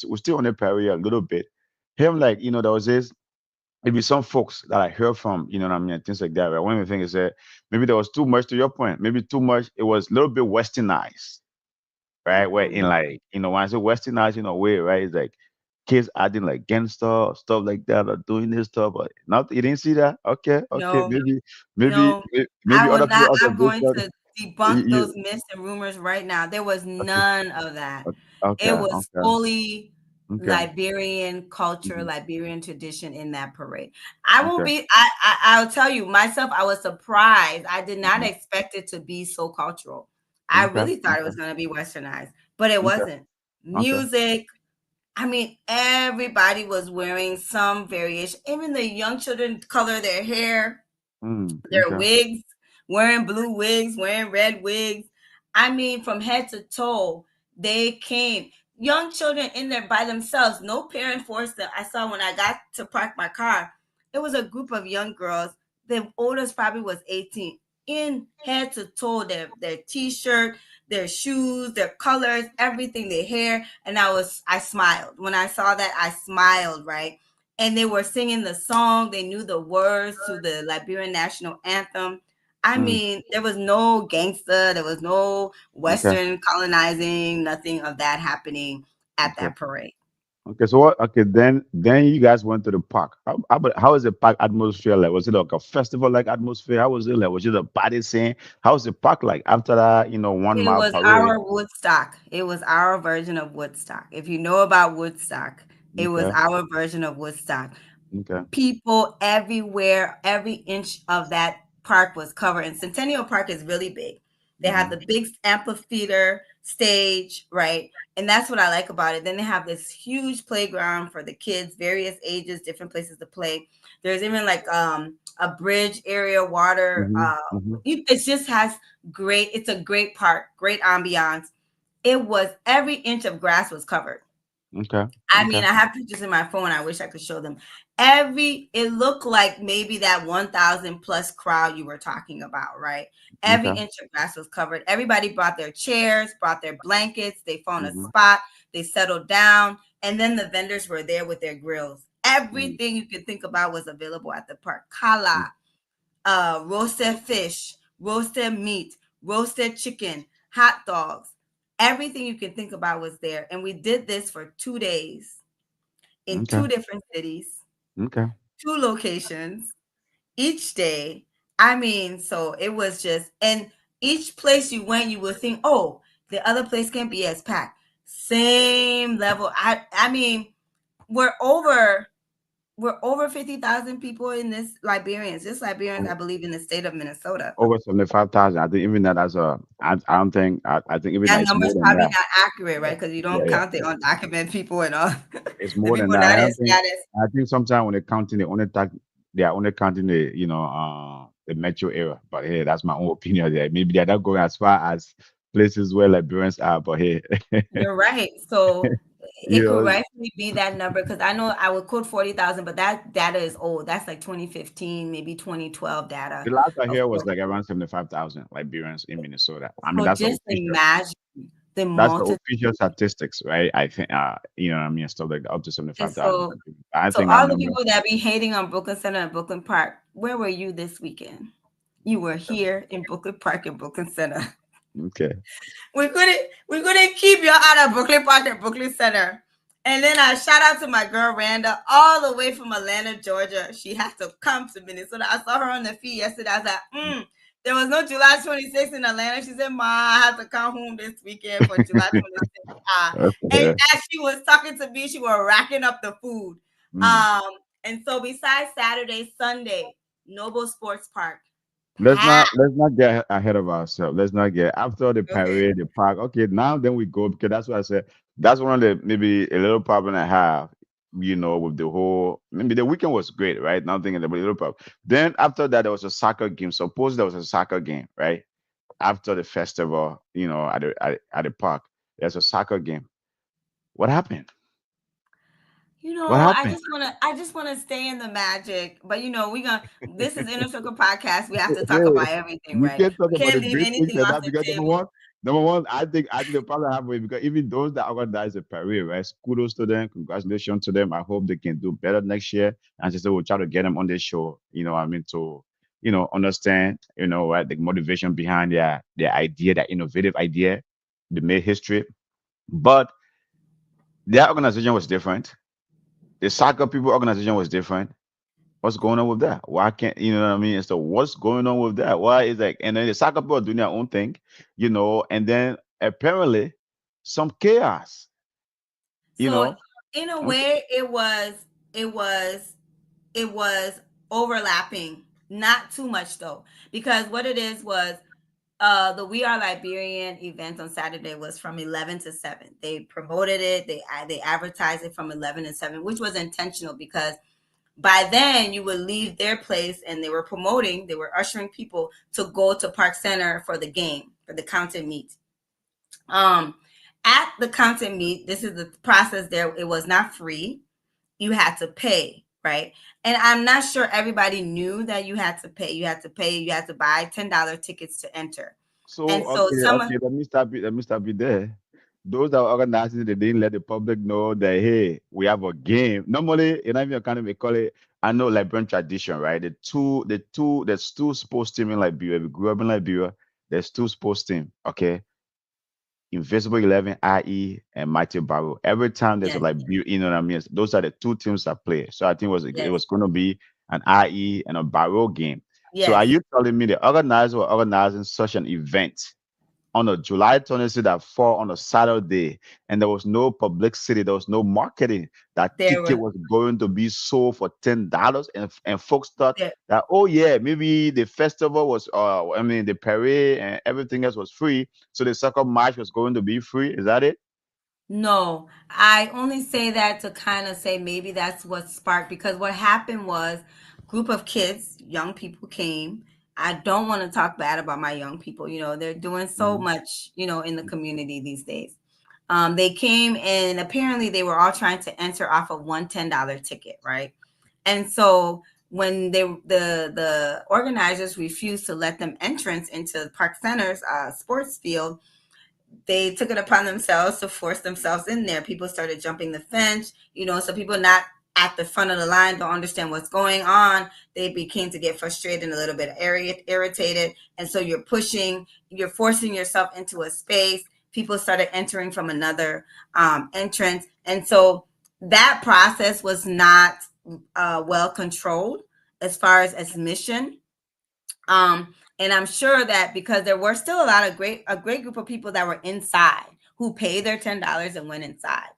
we're still on the parry a little bit. Him like, there was this maybe some folks that I heard from, you know what I mean, and things like that. Right? One of the things is that maybe there was too much to your point. Maybe too much. It was a little bit westernized, right? Where in Mm-hmm. like, when I say westernized in a way, right? It's like kids acting like gangster stuff like that, or doing this stuff. But not you didn't see that? Okay, okay. No, Maybe no, maybe I will other people not. also I'm do going stuff. to debunk those You myths and rumors right now. There was okay, none of that. okay, It was okay, fully okay, Liberian culture, mhm, Liberian tradition in that parade. I won't okay, be. I'll tell you myself. I was surprised. I did not mhm, expect it to be so cultural. I okay, really thought it okay, was going to be westernized, but it okay, wasn't. okay. Music. I mean, everybody was wearing some variation. Even the young children color their hair, their Okay. wigs, wearing blue wigs, wearing red wigs. I mean, from head to toe, they came. Young children in there by themselves, no parent forced them. I saw when I got to park my car, it was a group of young girls the oldest probably was 18, in head to toe, their t-shirt, their shoes, their colors, everything, their hair. And I smiled. When I saw that, I smiled, right? And they were singing the song. They knew the words to the Liberian national anthem. I mean, there was no gangster, there was no Okay. Western colonizing, nothing of that happening at Okay. that parade. Okay. So what? Okay. Then you guys went to the park. How is the park atmosphere like? Was it like a festival like atmosphere? How was it like? Was it a party scene? How was the park like after that? 1 mile It was parade. our Woodstock. It was our version of Woodstock. If you know about Woodstock, it was Okay. our version of Woodstock. Okay. People everywhere, every inch of that park was covered. And Centennial Park is really big. They have Hmm. the big amphitheater stage, right? And that's what I like about it. Then they have this huge playground for the kids, various ages, different places to play. There's even like a bridge area, water. Hmm. Hmm. It just has great. It's a great park, great ambiance. It was every inch of grass was covered. Okay. I Okay. mean, I have pictures in my phone. I wish I could show them. It looked like maybe that 1,000 plus crowd you were talking about, right? Every Okay. inch of grass was covered. Everybody brought their chairs, brought their blankets. They found a Hmm. spot. They settled down. And then the vendors were there with their grills. Everything you could think about was available at the park. Kala, roasted fish, roasted meat, roasted chicken, hot dogs. Everything you can think about was there. And we did this for 2 days in Okay. two different cities, Okay. two locations each day. I mean, so it was just, and each place you went, you would think, oh, the other place can't be as packed. Same level. I mean, we're over we're over 50,000 people in this Liberians. This Liberians, I believe, in the state of Minnesota. Over 75,000. I think even that as a. I don't think. I think even that That it's number more is than probably that. not accurate, Yeah. right? Because you Yeah. don't Yeah. count the undocumented people and all It's the more than people that. I not in don't think. status. I think sometimes when they're counting, they are only counting the metro area. But hey, that's my own opinion there. Maybe they're not going as far as places where Liberians are. But hey, You're right. So you it could know, rightfully be that number because I know I would quote 40,000, but that data is old. That's like 2015, maybe 2012 the data last I of heard was course. like around 75,000 Liberians in Minnesota. I mean, So just imagine the that's the multitude. official statistics, right? I think, what I mean, stuff like that, up to And 75,000. so I so think that all the number. people that be hating on Brooklyn Center and Brooklyn Park, where were you this weekend? You were here in Brooklyn Park and Brooklyn Center. Okay. We couldn't keep you out of Brooklyn Park and Brooklyn Center. And then I shout out to my girl Randa, all the way from Atlanta, Georgia. She has to come to Minnesota. I saw her on the feed yesterday. I was like, there was no July 26th in Atlanta. She said, Ma, I have to come home this weekend for July 26th. And Okay. as she was talking to me, she was racking up the food. Mm. Um, and so besides Saturday, Sunday, Noble Sports Park, Let's not packed. let's not get ahead of ourselves. Let's not get after the Okay. parade, the park. Okay, now then we go because that's what I said. That's one of the maybe a little problem I have. With the whole maybe the weekend was great, right? Now thinking about a little problem. Then after that, there was a soccer game. Suppose there was a soccer game, right? After the festival, at the park, there's a soccer game. What happened? What I happened? just wanna stay in the magic. But we gonna this is Inner Circle podcast. We have to talk Hey, about everything, you right? can't talk We about can't the leave great things anything and off that the because table. number one, I think the problem I have with it because even those that organize the parade, right? Kudos to them, congratulations to them. I hope they can do better next year. And just we'll try to get them on this show. What I mean to understand, right, the motivation behind their idea, their innovative idea, they made history. But their organization was different. The soccer people organization was different. What's going on with that? Why can't you know what I mean? And so what's going on with that? Why is like and then the soccer people are doing their own thing, and then apparently some chaos, you So know. in a Okay. way, it was overlapping. Not too much though, because what it is was the We Are Liberian event on Saturday was from 11 to 7. They promoted it. They advertised it from 11 to 7, which was intentional because by then you would leave their place and they were ushering people to go to Park Center for the game, for the counted meet. Um, at the counted meet, this is the process there. It was not free. You had to pay, right? And I'm not sure everybody knew that you had to pay. You had to buy $10 tickets to enter. So And so some, let me stop you. Let me stop you there. Those that are organizing, they didn't let the public know that hey, we have a game. Normally, in Ivy County, we call it. I know Liberian tradition, right? There's two sports team in Liberia. We grew up in Liberia. There's two sports team. Okay, Invisible 11, IE, and Mighty Barrow. Every time there's a yes, like, you know what I mean? Those are the two teams that play. So I think it yes, was going to be an IE and a Barrow game. So are yes. you telling me the organizers were organizing such an event on a July 26th that fall on a Saturday, and there was no publicity, there was no marketing. That There ticket were was going to be sold for $10, and folks thought there, that oh yeah, maybe the festival was I mean the parade and everything else was free, so the soccer match was going to be free. Is that it? no, I only say that to kind of say maybe that's what sparked, because what happened was group of kids, young people came. I don't want to talk bad about my young people. They're doing so Mhm. much, in the community these days. They came and apparently they were all trying to enter off of one $10 ticket, right? And so when the organizers refused to let them entrance into the Park Center's sports field, they took it upon themselves to force themselves in there. People started jumping the fence, so people not at the front of the line don't understand what's going on. They became to get frustrated and a little bit irritated. And so you're forcing yourself into a space. People started entering from another entrance. And so that process was not well controlled as far as admission. And I'm sure that because there were still a great group of people that were inside who paid their $10 and went inside.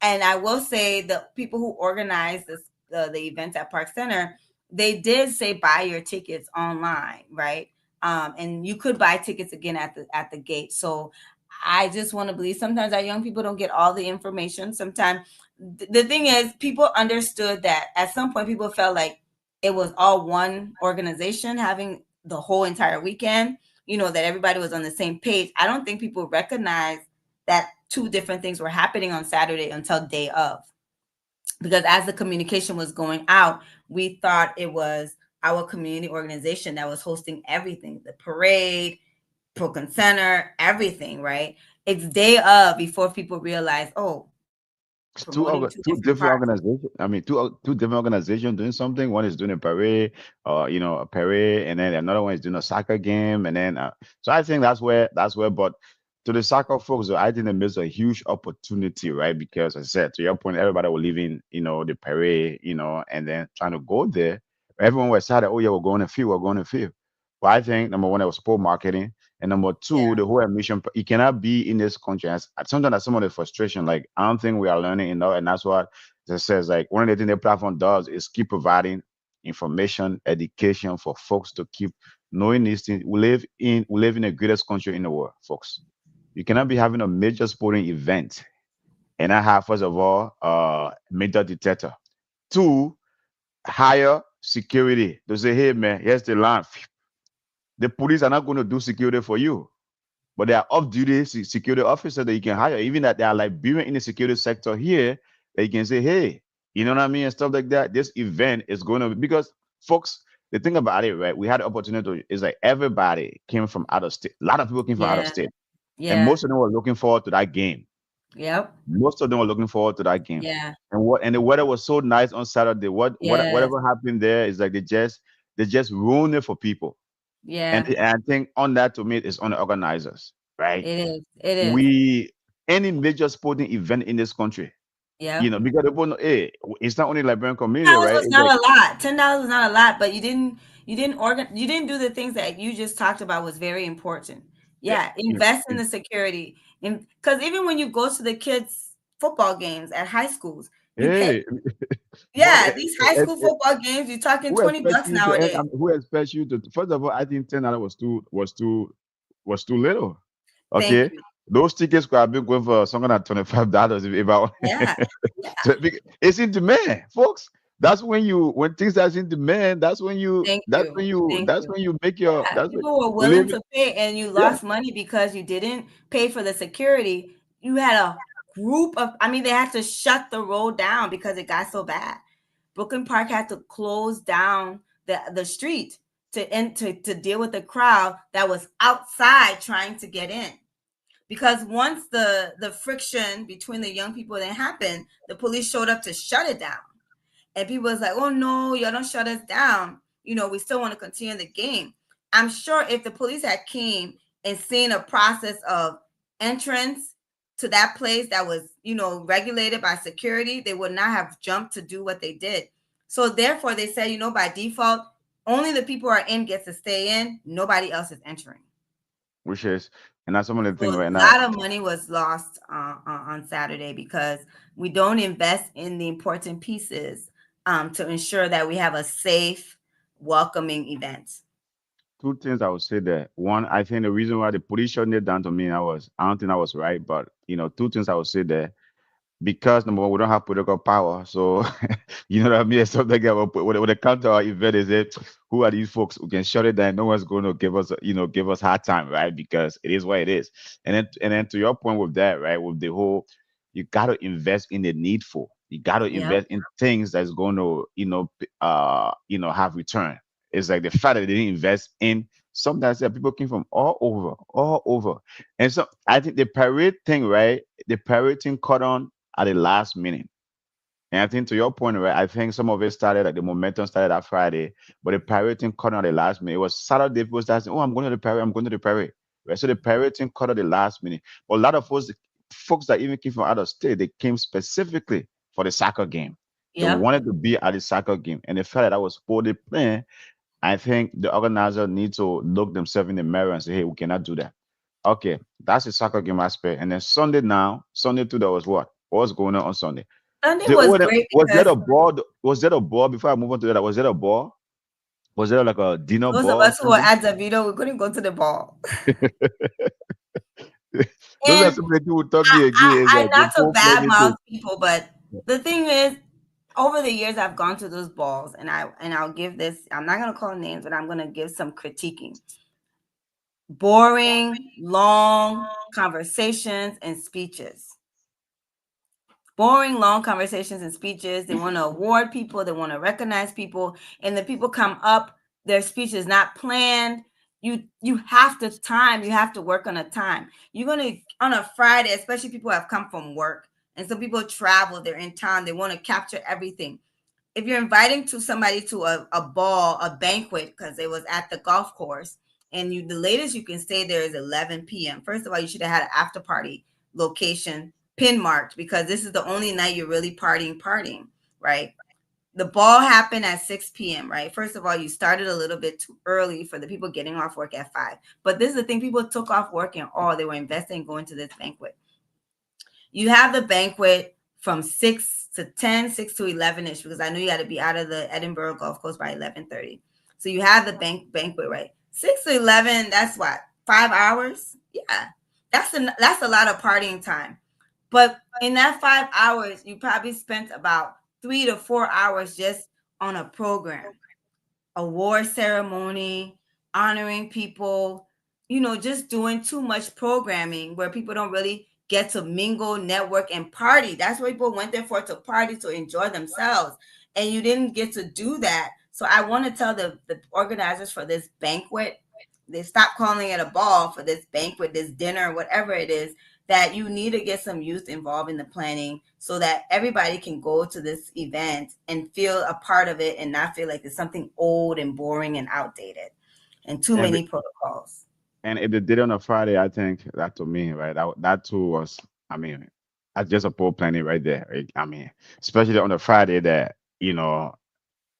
And I will say the people who organized the events at Park Center, they did say buy your tickets online, right? And you could buy tickets again at the gate. So I just want to believe sometimes our young people don't get all the information. Sometimes the thing is, people understood that at some point people felt like it was all one organization having the whole entire weekend, that everybody was on the same page. I don't think people recognized that two different things were happening on Saturday until day of. Because as the communication was going out, we thought it was our community organization that was hosting everything, the parade, Procan Center, everything, right? It's day of before people realize, oh, It's promoting two two different different parts. organizations. I mean, two different organizations doing something. One is doing a parade, a parade, and then another one is doing a soccer game, and then so I think that's where. But to the soccer folks, I think they missed a huge opportunity, right? Because as I said, to your point, everybody was leaving, the parade, and then trying to go there. Everyone was excited. Oh yeah, we're going to field. We're going to field. But I think number one, it was poor marketing. And number Yeah, two, the whole admission, you cannot be in this country. Sometimes that's some of the frustration. Like, I don't think we are learning enough. And that's what it says. Like, one of the things the platform does is keep providing information, education for folks to keep knowing these things. We live in the greatest country in the world, folks. You cannot be having a major sporting event and I have, first of all, major detector. Two, higher security to say, hey man, here's the line. The police are not going to do security for you, but there are off-duty security officers that you can hire, even that they are like being in the security sector here, that you can say, hey, you know what I mean, and stuff like that. This event is going to, because folks, the thing about it, right? We had the opportunity is like everybody came from out of state. A lot of people came from out of yeah, state, and yeah, most of them were looking forward to that game. yep, Most of them were looking forward to that game. yeah, And the weather was so nice on Saturday. yes, Whatever happened there is like they just ruined it for people. And, yeah. and I think on that to me is on the organizers, right? It is. It is. We Any major sporting event in this country, Yep. because people know, hey, it's not only Liberian community, $10 right? was It's like, not a lot. $10 was not a lot, but you didn't do the things that you just talked about was very important. yeah, Yeah, invest in the security. And because even when you go to the kids' football games at high schools, you pay. hey, but Yeah, these high school football games, you're talking who expects $20 you to? nowadays. Who expects you to? First of all, I think $10 was too little. Thank Okay, you. those tickets could have been going for something like $25 if I. Yeah. Yeah. It's in demand, folks. That's when things are in demand. Thank you. Thank That's you. when you make your. Yeah, That's when people were we willing live. to pay and you Yeah, lost money because you didn't pay for the security. You had a group of, I mean, they had to shut the road down because it got so bad. Brooklyn Park had to close down the street to deal with the crowd that was outside trying to get in. Because once the friction between the young people that happened, the police showed up to shut it down. And people was like, oh no, y'all don't shut us down. We still want to continue the game. I'm sure if the police had came and seen a process of entrance to that place that was, regulated by security, they would not have jumped to do what they did. So therefore they said, by default, only the people who are in gets to stay in. Nobody else is entering. Which is, and that's some of the things right A now. lot of money was lost on Saturday because we don't invest in the important pieces to ensure that we have a safe, welcoming event. Two things I would say there. One, I think the reason why the police shut it down to me, I don't think I was right, but two things I would say there. Because number one, we don't have political power, so you know what I mean. Something when they come to our event, is it who are these folks who can shut it down? No one's going to give us hard time, right? Because it is what it is. And then to your point with that, right, with the whole, you got to invest in the needful. You got to Yep. invest in things that's going to have return. It's like the fact that they didn't invest in sometimes that people came from all over, and so I think the parade thing, right? The parade thing caught on at the last minute. And I think to your point, right, I think some of it started, like the momentum started that Friday, but the parade thing caught on at the last minute. It was Saturday, people started saying, oh, I'm going to the parade, I'm going to the parade. Right. So the parade thing caught at the last minute. But a lot of folks that even came from out of state, they came specifically for the soccer game. They Yep. wanted to be at the soccer game. And the fact that was for the plan, I think the organizer needs to look themselves in the mirror and say, hey, we cannot do that. Okay, that's the soccer game aspect. And then Sunday too, there was what? What's going on Sunday? Sunday was great Was that because a ball? Was that a ball? Before I move on to that, was that a ball? Was there like a dinner those of ball? us who were at Davido, we couldn't go to the ball. Those are And some people who taught me again. It's I like the not to full fledged badmouth people, but the thing is, over the years I've gone to those balls, and I'll give this. I'm not gonna call names, but I'm gonna give some critiquing. Boring, long conversations and speeches. Boring, long conversations and speeches. They want to award people. They want to recognize people, and the people come up. Their speech is not planned. You have to time. You have to work on a time. You're gonna on a Friday, especially people have come from work, and some people travel. They're in town. They want to capture everything. If you're inviting somebody to a ball, a banquet, because it was at the golf course, and the latest you can stay there is 11 p.m. First of all, you should have had an after party location pin marked, because this is the only night you're really partying, right? The ball happened at 6 p.m., right? First of all, you started a little bit too early for the people getting off work at 5. But this is the thing, people took off work and all, they were investing in going to this banquet. You have the banquet from 6 to 10, 6 to 11-ish, because I knew you had to be out of the Edinburgh Golf Course by 11:30. So you have the banquet, right? 6 to 11, that's what, 5 hours? Yeah, that's a lot of partying time. But in that 5 hours, you probably spent about 3 to 4 hours just on a program, award ceremony, honoring people, just doing too much programming where people don't really get to mingle, network, and party. That's what people went there for, to party, to enjoy themselves. And you didn't get to do that. So I want to tell the organizers for this banquet, they stop calling it a ball, for this banquet, this dinner, whatever it is, that you need to get some youth involved in the planning so that everybody can go to this event and feel a part of it and not feel like it's something old and boring and outdated and too many protocols. And if they did it on a Friday, I think that to me, right, that too was, I mean, that's just a poor planning right there. Right? I mean, especially on a Friday that,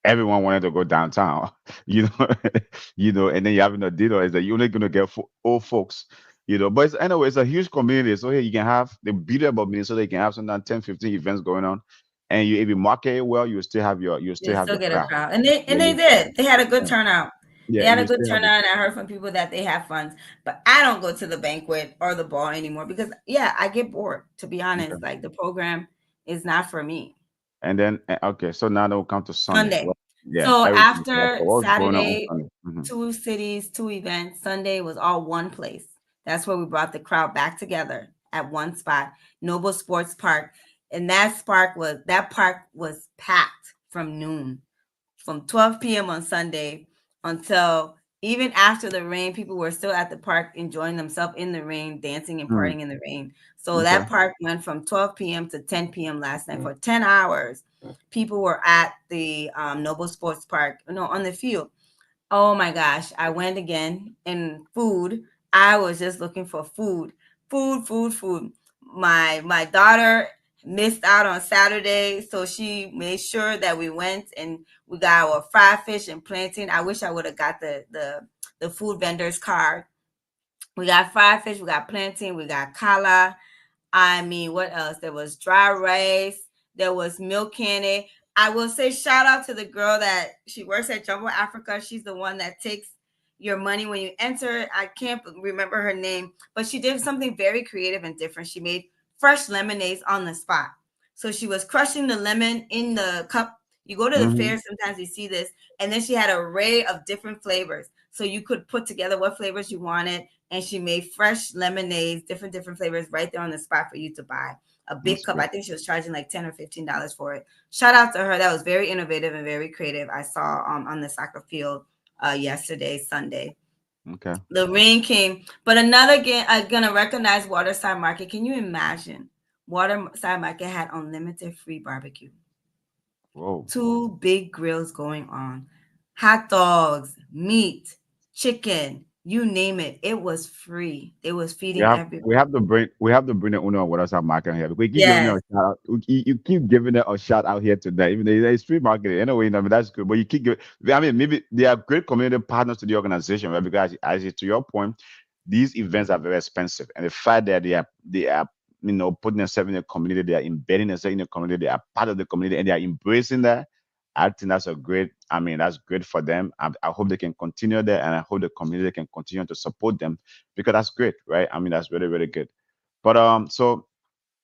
everyone wanted to go downtown, you know, and then you have a dinner, is that you're only gonna get old folks, But anyway, it's a huge community. So here you can have the beauty about Minnesota, you can have sometimes 10, 15 events going on. And if you market it well, you still have your Still get a crowd. crowd. And they Yeah, did. They had a good turnout. They yeah, had a you good still have turnout, and I heard from people that they have fun. But I don't go to the banquet or the ball anymore because, I get bored, to be honest. Like, the program is not for me. And then okay, so now they'll come to Sunday. Sunday. Yeah, So everything. after What's going on Saturday, Sunday? Mhm. 2 cities, 2 events, Sunday was all one place. That's where we brought the crowd back together at one spot, Noble Sports Park. And that park was packed from noon, from 12 p.m. on Sunday until even after the rain, people were still at the park enjoying themselves in the rain, dancing and Mm. partying in the rain. So Okay. that park went from 12 p.m. to 10 p.m. last night for 10 hours. People were at the Noble Sports Park, no, on the field. Oh my gosh, I went again and food. I was just looking for food. Food, food, food. My daughter missed out on Saturday, so she made sure that we went and we got our fried fish and plantain. I wish I would have got the food vendor's card. We got fried fish, we got plantain, we got kala. I mean, what else? There was dry rice. There was milk candy. I will say shout out to the girl that she works at Jumbo Africa. She's the one that takes your money when you enter. I can't remember her name, but she did something very creative and different. She made fresh lemonades on the spot. So she was crushing the lemon in the cup. You go to the Mm-hmm. fair, sometimes you see this, and then she had an array of different flavors. So you could put together what flavors you wanted, and she made fresh lemonades, different flavors right there on the spot for you to buy. A big That's cup. good. I think she was charging like $10 or $15 for it. Shout out to her. That was very innovative and very creative. I saw on the soccer field yesterday, Sunday. Okay. The rain came, but another game. I'm gonna recognize Waterside Market. Can you imagine? Waterside Market had unlimited free barbecue. Whoa. Two big grills going on, hot dogs, meat, chicken, you name it. It was free. It was We feeding have everybody. we have to bring the owner of what else market here because we keep giving it Yes, a shout out. You keep giving it a shout out here today. Even though it's free marketing anyway, that's good. But you keep giving. I mean, maybe they are great community partners to the organization, right? Because as to your point, these events are very expensive, and the fact that they are putting themselves in the community, they are embedding themselves in the community, they are part of the community, and they are embracing that. I think that's a great. I mean, that's great for them. I hope they can continue there, and I hope the community can continue to support them because that's great, right? I mean, that's really, really good. But so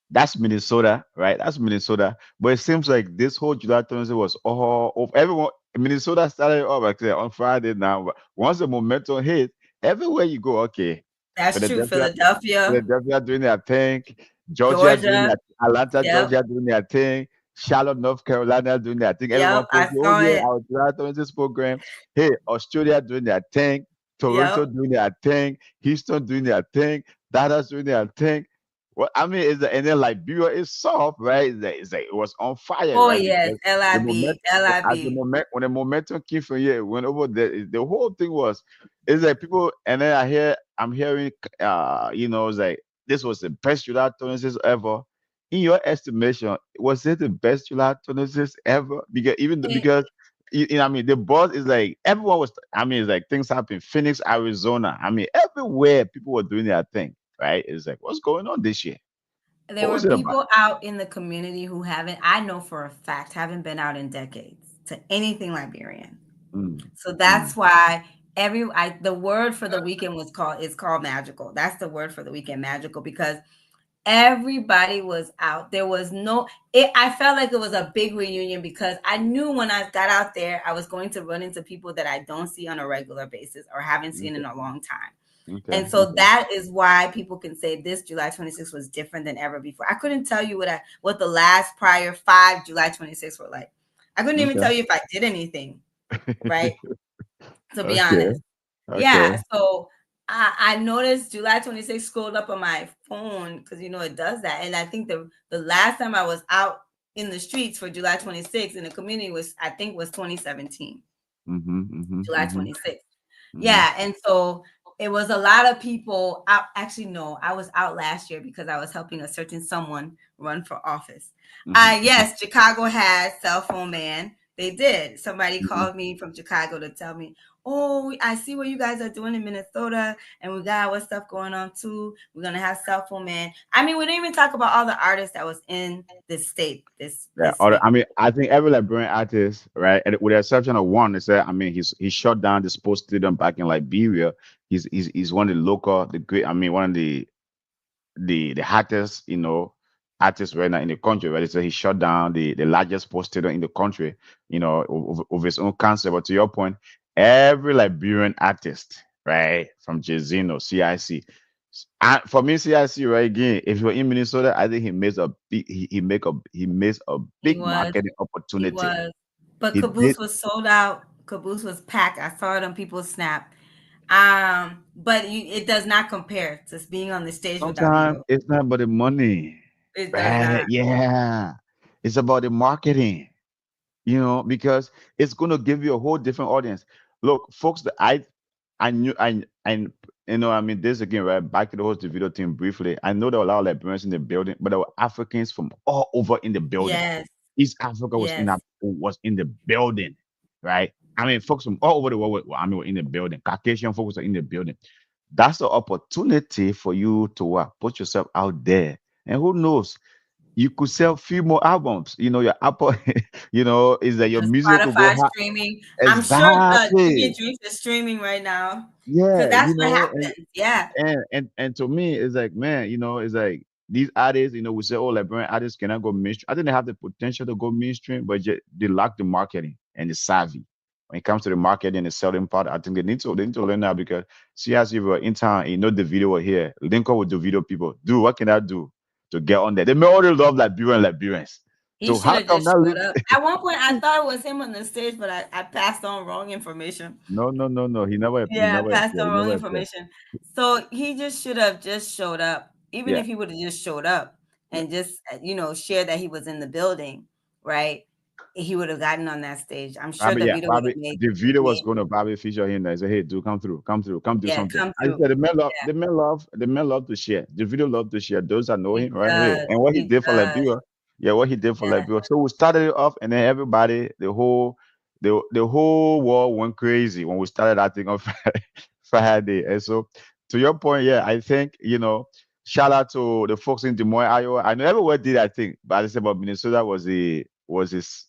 that's Minnesota, right? That's Minnesota. But it seems like this whole July 20th was all of everyone. Minnesota started off like I said, on Friday now. But once the momentum hit, everywhere you go, okay. that's true. Philadelphia, Philadelphia, Philadelphia doing their thing, Georgia doing Georgia. their Atlanta, Yep, Georgia doing their thing, Charlotte, North Carolina doing their thing. Everyone yep. I posted, oh saw yeah, it. our July 20th program. Hey, Australia doing their thing, Toronto Yep. doing their thing, Houston doing their thing, Dallas doing their thing. Well, I mean, is that and then Liberia is soft, right? It's like it was on fire, Oh right? yes, Because the LIB, moment, as the LIB. moment when the momentum came from here, it went over there. The whole thing was, it's like people, and then I'm hearing, it's like this was the best July 26 ever. In your estimation, was it the best July 26 ever? Because because I mean, the buzz is like everyone was. I mean, it's like things happen. Phoenix, Arizona. I mean, everywhere people were doing their thing, right? It's like, what's going on this year? There What were was it about? people out in the community who haven't, I know for a fact, haven't been out in decades to anything Liberian. Mm, So mm, that's why the word for the weekend is called magical. That's the word for the weekend, magical, because everybody was out. There was no I felt like it was a big reunion because I knew when I got out there I was going to run into people that I don't see on a regular basis or haven't seen in okay, a long time. okay, And so okay, that is why people can say this July 26th was different than ever before. I couldn't tell you what the last prior 5 July 26th were like. I couldn't even okay, tell you if I did anything, right? To be okay, honest. okay. Yeah. So I noticed July 26th scrolled up on my phone because it does that. And I think the last time I was out in the streets for July 26th in the community was 2017, Mm-hmm, mm-hmm, July mm-hmm, 26th. mm-hmm, Yeah. And so it was a lot of people out. Actually, no, I was out last year because I was helping a certain someone run for office. mm-hmm, Yes, Chicago has cell phone man. They did. Somebody mm-hmm. called me from Chicago to tell me, oh, I see what you guys are doing in Minnesota, and we got our stuff going on too. We're gonna have cell phone man. I mean, we didn't even talk about all the artists that was in this state Yeah, this week. I mean, I think every Liberian artist, right, and with the exception of one, is that I mean, he shut down the sports stadium back in Liberia. He's one of the local, the great. I mean, one of the hottest, artists right now in the country, right? So he shut down the largest sports stadium in the country, of his own concept. But to your point, every Liberian artist, right, from Jazino, CIC, and for me, CIC, right again, if you're in Minnesota, I think he makes a big he makes a He big was, marketing he opportunity. was. But He did. Caboose was sold out. Caboose was packed. I saw it on people's snap. But it does not compare to being on the stage with Sometimes Davido. it's not about the money, It does right? not. Yeah, it's about the marketing. Because it's going to give you a whole different audience. Look, folks, that I knew, I mean, this again, right? Back to the host the video thing briefly. I know there were a lot of Liberians in the building, but there were Africans from all over in the building. Yes. East Africa Yes. was in the building, right? I mean, folks from all over the world, were in the building. Caucasian folks are in the building. That's the opportunity for you to put yourself out there, and who knows, you could sell few more albums. Your Apple, is that your Your music will go Spotify high. streaming. I'm sure the Chicken Exactly. Drinks is streaming right now because Yeah, that's what happens. Yeah. and to me, it's like, man, it's like these artists, we say, oh, Liberian artists cannot go mainstream. I think they have the potential to go mainstream, but they lack the marketing and the savvy. When it comes to the marketing and the selling part, I think they need to learn that because see, as if you were in town, the video here, link up with the video people. Do what can I do to get on there? They may already love Liberians. He So should how have come just that? showed up. At one point, I thought it was him on the stage, but I passed on wrong information. No, no, no, no. He Yeah, I never passed appeared. on He wrong never appeared. information. So he just should have just showed up. Even Yeah. if he would have just showed up and just, shared that he was in the building, right? He would have gotten on that stage. I'm sure Bobby, yeah, Davido would Bobby. have made The video was made going to Bobby feature him. I said, "Hey, dude, come through, come do yeah, something." come I through. said, Yeah, the men love to share. The video love to share. Those that know he him, right? Hey, does. and what he He did for does. Liberia, yeah, what he did for Yeah. Liberia. So we started it off, and then everybody, the whole world went crazy when we started that thing on Friday. And so, to your point, yeah, I think shout out to the folks in Des Moines, Iowa. I know everywhere did, I think, but I said, but Minnesota was his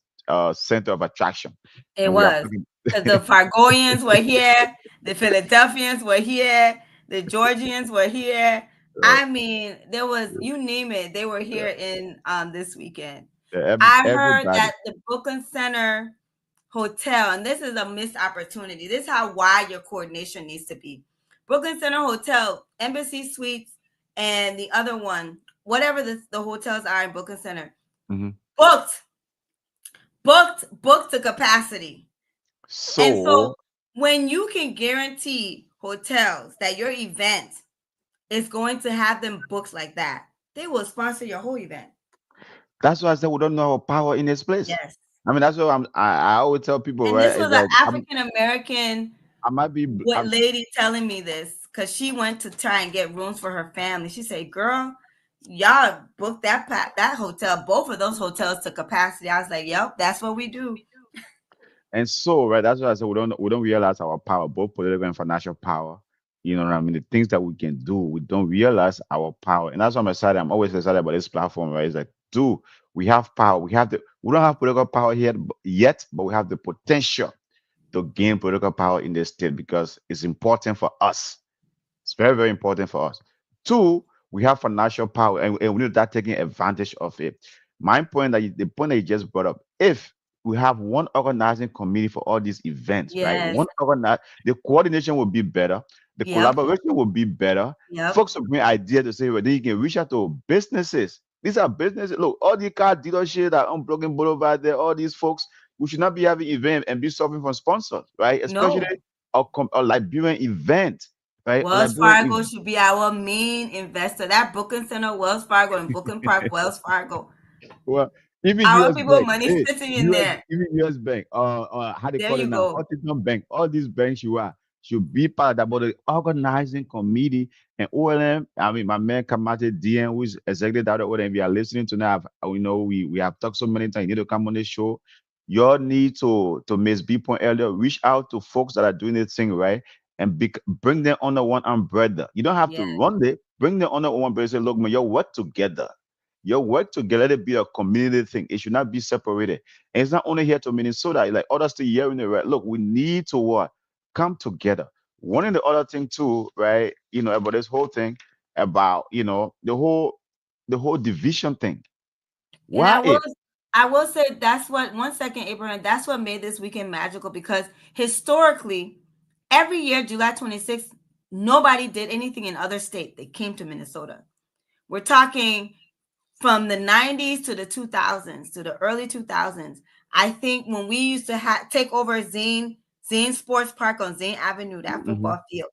center of attraction, It and we are was talking. because the Fargoians were here, the Philadelphians were here, the Georgians were here. Right. I mean, there was Yeah, you name it, they were yeah, here in this weekend. yeah, I heard everybody. that the Brooklyn Center Hotel, and this is a missed opportunity. This is how wide your coordination needs to be. Brooklyn Center Hotel, Embassy Suites, and the other one, whatever the hotels are in Brooklyn Center, Hmm. booked, booked to capacity. And so So when you can guarantee hotels that your event is going to have them booked like that, they will sponsor your whole event. that's why I said we don't know our power in this place. Yes. I mean, that's what I always tell people, And this right? was It's an like African American I might be, lady telling me this because she went to try and get rooms for her family. She said, "Girl, y'all booked that hotel, both of those hotels to capacity." I was like, "Yep, that's what we do." and so, right, that's why I said we don't realize our power, both political and financial power. You know what I mean? The things that we can do, we don't realize our power, and that's why I'm excited. I'm always excited about this platform, right? It's like, dude, we have power. We don't have political power here yet, but we have the potential to gain political power in the state because it's important for us. It's very, very important for us. Two, we have financial power, and we need to start taking advantage of it. The point that you just brought up, if we have one organizing committee for all these events, right? Yes. The coordination will be better, the Yep. collaboration will be better. Yep. Folks will bring ideas to say, well, then you can reach out to businesses. These are businesses. Look, all the car dealerships that are unblocking Boulevard there, all these folks, we should not be having event and be suffering from sponsors, right? Especially No. a Liberian event, right? A Wells Liberian Fargo should be our main investor. That Brooklyn Center, Wells Fargo, and Brooklyn Park, Wells Fargo. well, even Our US people Bank, money hey, sitting in there. Even US Bank, how they There call it you now, go. Huntington Bank, all these banks should be part of that, but the organizing committee and OLM. I mean, my man Kamate DN, who is executive director, OLM, we are listening to now. We know we have talked so many times. You need to come on this show. Your need to Miss B point earlier, reach out to folks that are doing this thing right and bring them under one umbrella. You don't have to Yeah. run it. Bring them under one umbrella. Say, look, man, you work together. Your work together, let it be a community thing. It should not be separated. And it's not only here to Minnesota, like others to hearing it, right? Look, we need to what? Come together. One and the other thing too, right? About this whole thing about, the whole division thing. And Why it? I will say that's what 1 second, Abraham, that's what made this weekend magical because historically, every year, July 26th, nobody did anything in other states. They came to Minnesota. We're talking from the 90s to the 2000s, to the early 2000s. I think when we used to take over Zane Sports Park on Zane Avenue, that football field,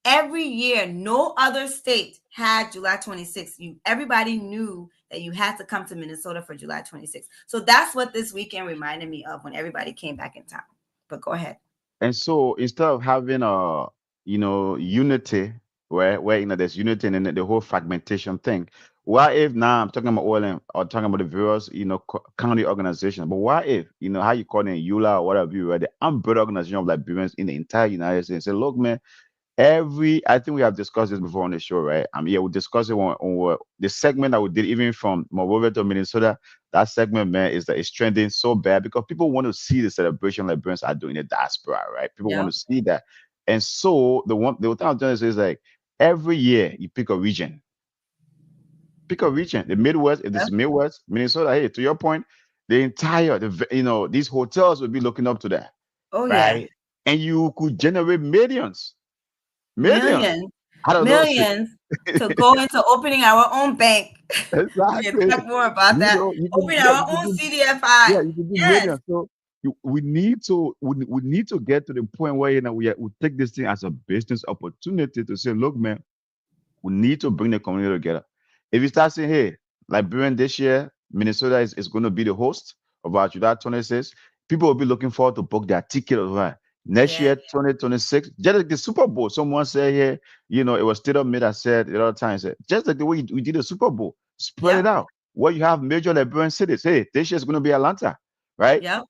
every year, no other state had July 26th. Everybody knew that you had to come to Minnesota for July 26th. So that's what this weekend reminded me of when everybody came back in town. But go ahead. And so instead of having unity where there's unity and then the whole fragmentation thing, what if now I'm talking about oil or talking about the various county organizations, but what if how you call it EULA or whatever you the umbrella organization of Liberians in the entire United States say, look, man, I think we have discussed this before on the show, right? Yeah, we discussed it on the segment that we did, even from Monrovia to Minnesota. That segment, man, is that it's trending so bad because people want to see the celebration Liberians are doing in the diaspora, right? People want to see that. And so the thing I'm trying to say is like every year you pick a region. Pick a region. The Midwest, if this is Midwest, Minnesota, hey, to your point, the entire these hotels will be looking up to that. Oh, right? yeah. And you could generate millions Millions to go into opening our own bank. We can talk more about that. Opening our own CDFI. Yeah, you can do millions. So we need to get to the point where we take this thing as a business opportunity to say, look, man, we need to bring the community together. If you start saying, hey, Liberian this year, Minnesota is going to be the host of our July 26th, people will be looking forward to book their ticket over next year, 2026. Just like the Super Bowl, someone said here, it was Taylor Made that said the other time, said, just like the way we did the Super Bowl, spread it out. Where you have major Liberian cities, hey, this year is going to be Atlanta, right? Yeah.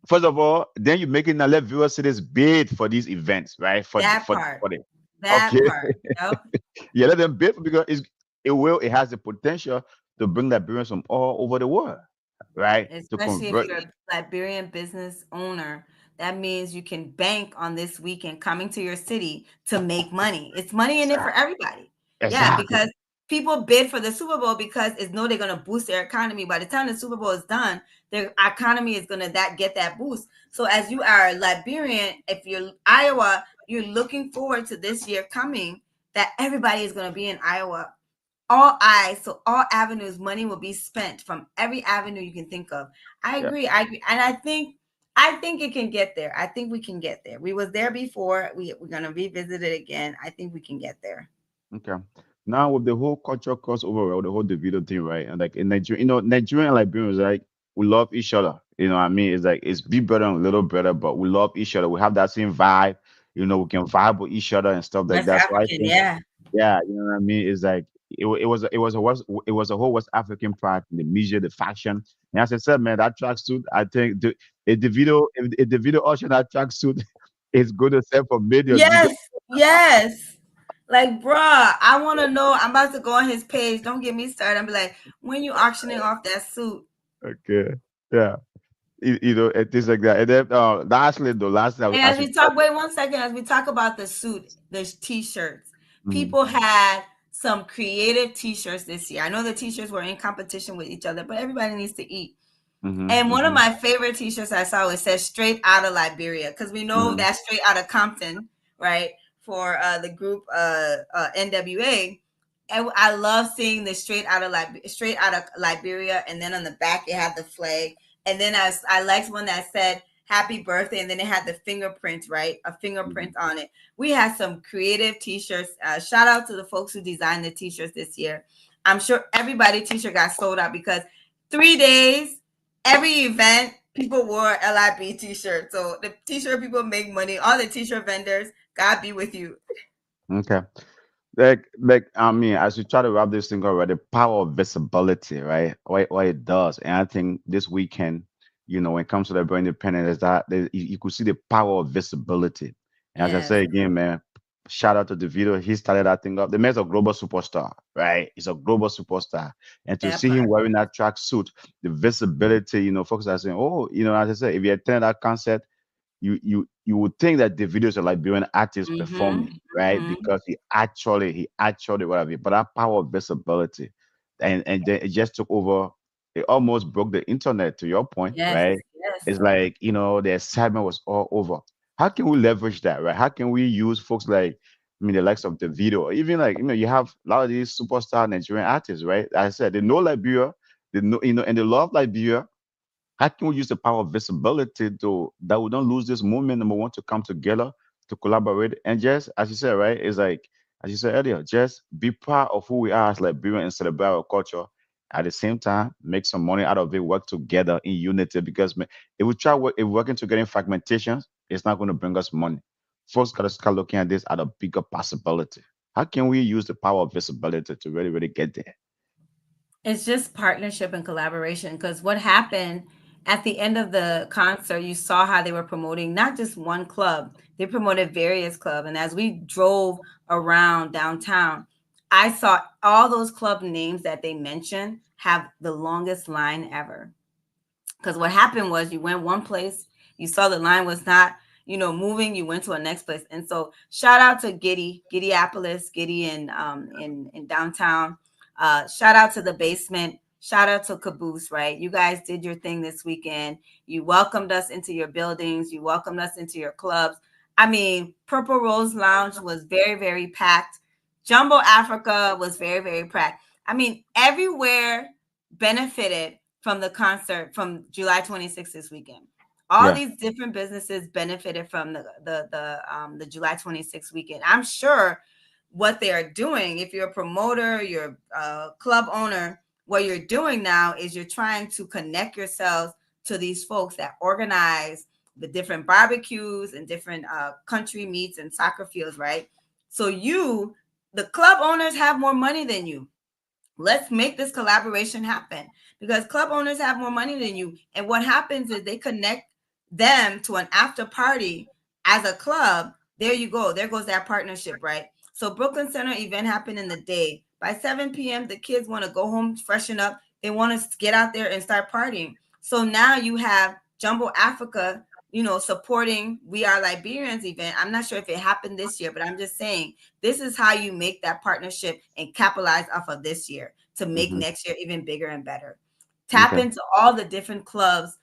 First of all, then you're making the viewers cities bid for these events, right? That part. Yep. Yeah, let them bid because it has the potential to bring Liberians from all over the world, right? Especially if you're a Liberian business owner, that means you can bank on this weekend coming to your city to make money. It's money in it for everybody. Exactly. Yeah, because people bid for the Super Bowl because they're going to boost their economy. By the time the Super Bowl is done, their economy is going to get that boost. So as you are a Liberian, if you're Iowa, you're looking forward to this year coming that everybody is going to be in Iowa. All eyes, so all avenues, money will be spent from every avenue you can think of. I agree. And I think it can get there. I think we can get there. We was there before. We're gonna revisit it again. I think we can get there. Okay. Now with the whole cultural crossover, the whole Davido thing, right? And like in Nigeria, Nigerian and Liberians, like we love each other. What I mean? It's like it's big brother and little brother, but we love each other. We have that same vibe. We can vibe with each other and stuff like that. So I think, yeah, you know what I mean? It's like it was a whole West African pride in the media, the fashion. And as I said, man, that tracksuit, I think if the video usher that tracksuit is going to sell for millions. Yes. Like, bruh, I want to know. I'm about to go on his page. Don't get me started. I'm be like, when you auctioning off that suit? Okay. Yeah. It is like that. And then lastly, as we talk, wait 1 second, as we talk about the suit, the t-shirts, people had some creative t-shirts this year. I know the t-shirts were in competition with each other, but everybody needs to eat. And one of my favorite t-shirts I saw, it says straight out of Liberia, because we know that's straight out of Compton, right? For the group NWA. And I love seeing the straight out of Liberia, and then on the back it had the flag. And then I liked one that said happy birthday, and then it had the fingerprint, right? A fingerprint on it. We had some creative t-shirts. Shout out to the folks who designed the t-shirts this year. I'm sure everybody's t-shirt got sold out because 3 days, every event, people wore LIB t-shirts. So the t-shirt people make money. All the t-shirt vendors, God be with you. Okay. Like I mean, as we try to wrap this thing up, right, the power of visibility, right? What it does. And I think this weekend, when it comes to the brand independent, is that you could see the power of visibility. And as I say again, man, shout out to Davido. He started that thing up. The man's a global superstar, right? He's a global superstar. And to see him wearing that tracksuit, the visibility, folks are saying, oh, as I said, if you attend that concert, you would think that Davido is a Liberian artist performing, right? Because he actually whatever. But that power of visibility, and then it just took over. It almost broke the internet. To your point, right? It's like the excitement was all over. How can we leverage that, right? How can we use folks like the likes of Davido, or even like you have a lot of these superstar Nigerian artists, right? As I said, they know Liberia, they know and they love Liberia. How can we use the power of visibility to that we don't lose this movement? Number one, to come together, to collaborate, and just as you said, right? It's like as you said earlier, just be proud of who we are as Liberians and celebrate our culture. At the same time, make some money out of it, work together in unity. Because if we try if working together in fragmentations, it's not going to bring us money. Folks got to start looking at this at a bigger possibility. How can we use the power of visibility to really, really get there? It's just partnership and collaboration. Because what happened at the end of the concert, you saw how they were promoting not just one club, they promoted various clubs. And as we drove around downtown, I saw all those club names that they mentioned have the longest line ever. Because what happened was you went one place, you saw the line was not, moving, you went to a next place. And so shout out to Giddyapolis, Giddy in downtown. Shout out to the basement. Shout out to Caboose, right? You guys did your thing this weekend. You welcomed us into your buildings. You welcomed us into your clubs. I mean, Purple Rose Lounge was very, very packed. Jumbo Africa was very, very packed. I mean, everywhere benefited from the concert from July 26th this weekend. All Yeah. these different businesses benefited from the July 26th weekend. I'm sure what they are doing, if you're a promoter, you're a club owner, what you're doing now is you're trying to connect yourselves to these folks that organize the different barbecues and different country meets and soccer fields, right? So the club owners have more money than you. Let's make this collaboration happen because club owners have more money than you. And what happens is they connect them to an after party as a club. There you go. There goes that partnership, right? So Brooklyn Center event happened in the day. By 7 p.m., the kids want to go home, freshen up. They want to get out there and start partying. So now you have Jumbo Africa, supporting We Are Liberians event. I'm not sure if it happened this year, but I'm just saying this is how you make that partnership and capitalize off of this year to make Hmm. next year even bigger and better. Tap Okay. into all the different clubs,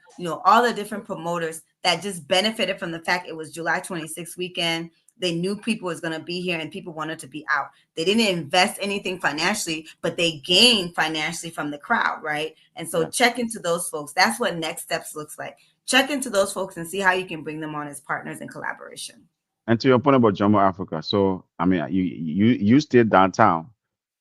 all the different promoters that just benefited from the fact it was July 26th weekend. They knew people was going to be here and people wanted to be out. They didn't invest anything financially, but they gained financially from the crowd, right? And so Yeah. check into those folks. That's what next steps looks like. Check into those folks and see how you can bring them on as partners in collaboration. And to your point about Jumbo Africa, so I mean, you stayed downtown.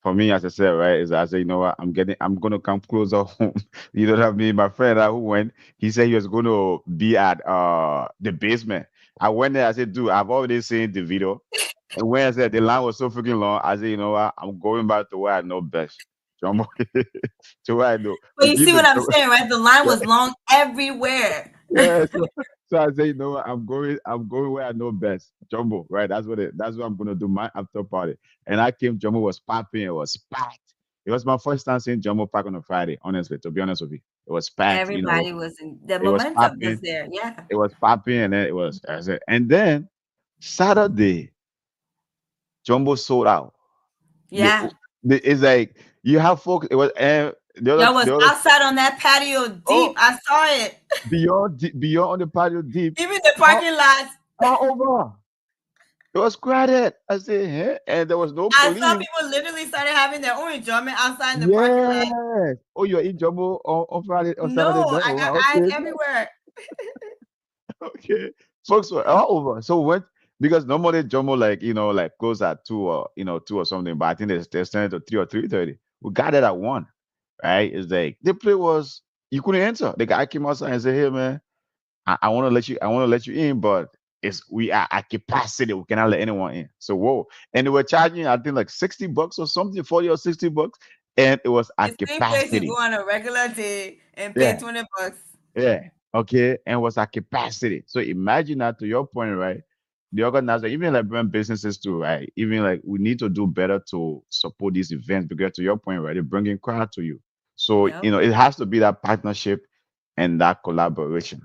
For me, as I said, right, is I say, you know what, I'm gonna come closer home. You know what I mean? My friend who went, he said he was going to be at the basement. I went there. I said, dude, I've already seen the video. And when I said the line was so freaking long, I said, you know what, I'm going back to where I know best. Jumbo, to where I know. But We you give see the what I'm saying, right? The line yeah, was long everywhere. yeah. So I say, you know what, I'm going where I know best. Jumbo, right? That's what I'm gonna do my after party. And I came, Jumbo was popping, it was packed. It was my first time seeing Jumbo pack on a Friday, honestly, to be honest with you. It was packed, Everybody was in the it was momentum was popping, there. Yeah. and then it was I said, and then Saturday, Jumbo sold out. The, Yeah. it's like you have folks, it was Y'all was the other outside on that patio deep. oh I saw it. beyond on the patio deep Even the all, parking lots. all over. It was crowded. I said, huh? And there was no I saw police. people literally started having their own enjoyment outside in the parking lot. Yes. Oh, you're in Jumbo on Friday on No, Saturday night. I Oh, got wow, eyes okay, everywhere. okay. Folks were all over. So when because normally Jumbo like like close at 2 or something, but I think they're standing to 3 or 3:30. We got it at 1, right? It's like the play was you couldn't enter. The guy came outside and said, "Hey man, I want to let you in, but we are at capacity. We cannot let anyone in." So whoa, and they were charging I think like $60 or something, 40 or $60, and it was The at same place you go capacity. on a regular day and pay Yeah, $20. yeah, okay, and it was at capacity. So imagine that to your point, right? The organizer, even like brand businesses too, right? Even like we need to do better to support these events because to your point, right? They're bringing crowd to you. So Yep. it has to be that partnership and that collaboration.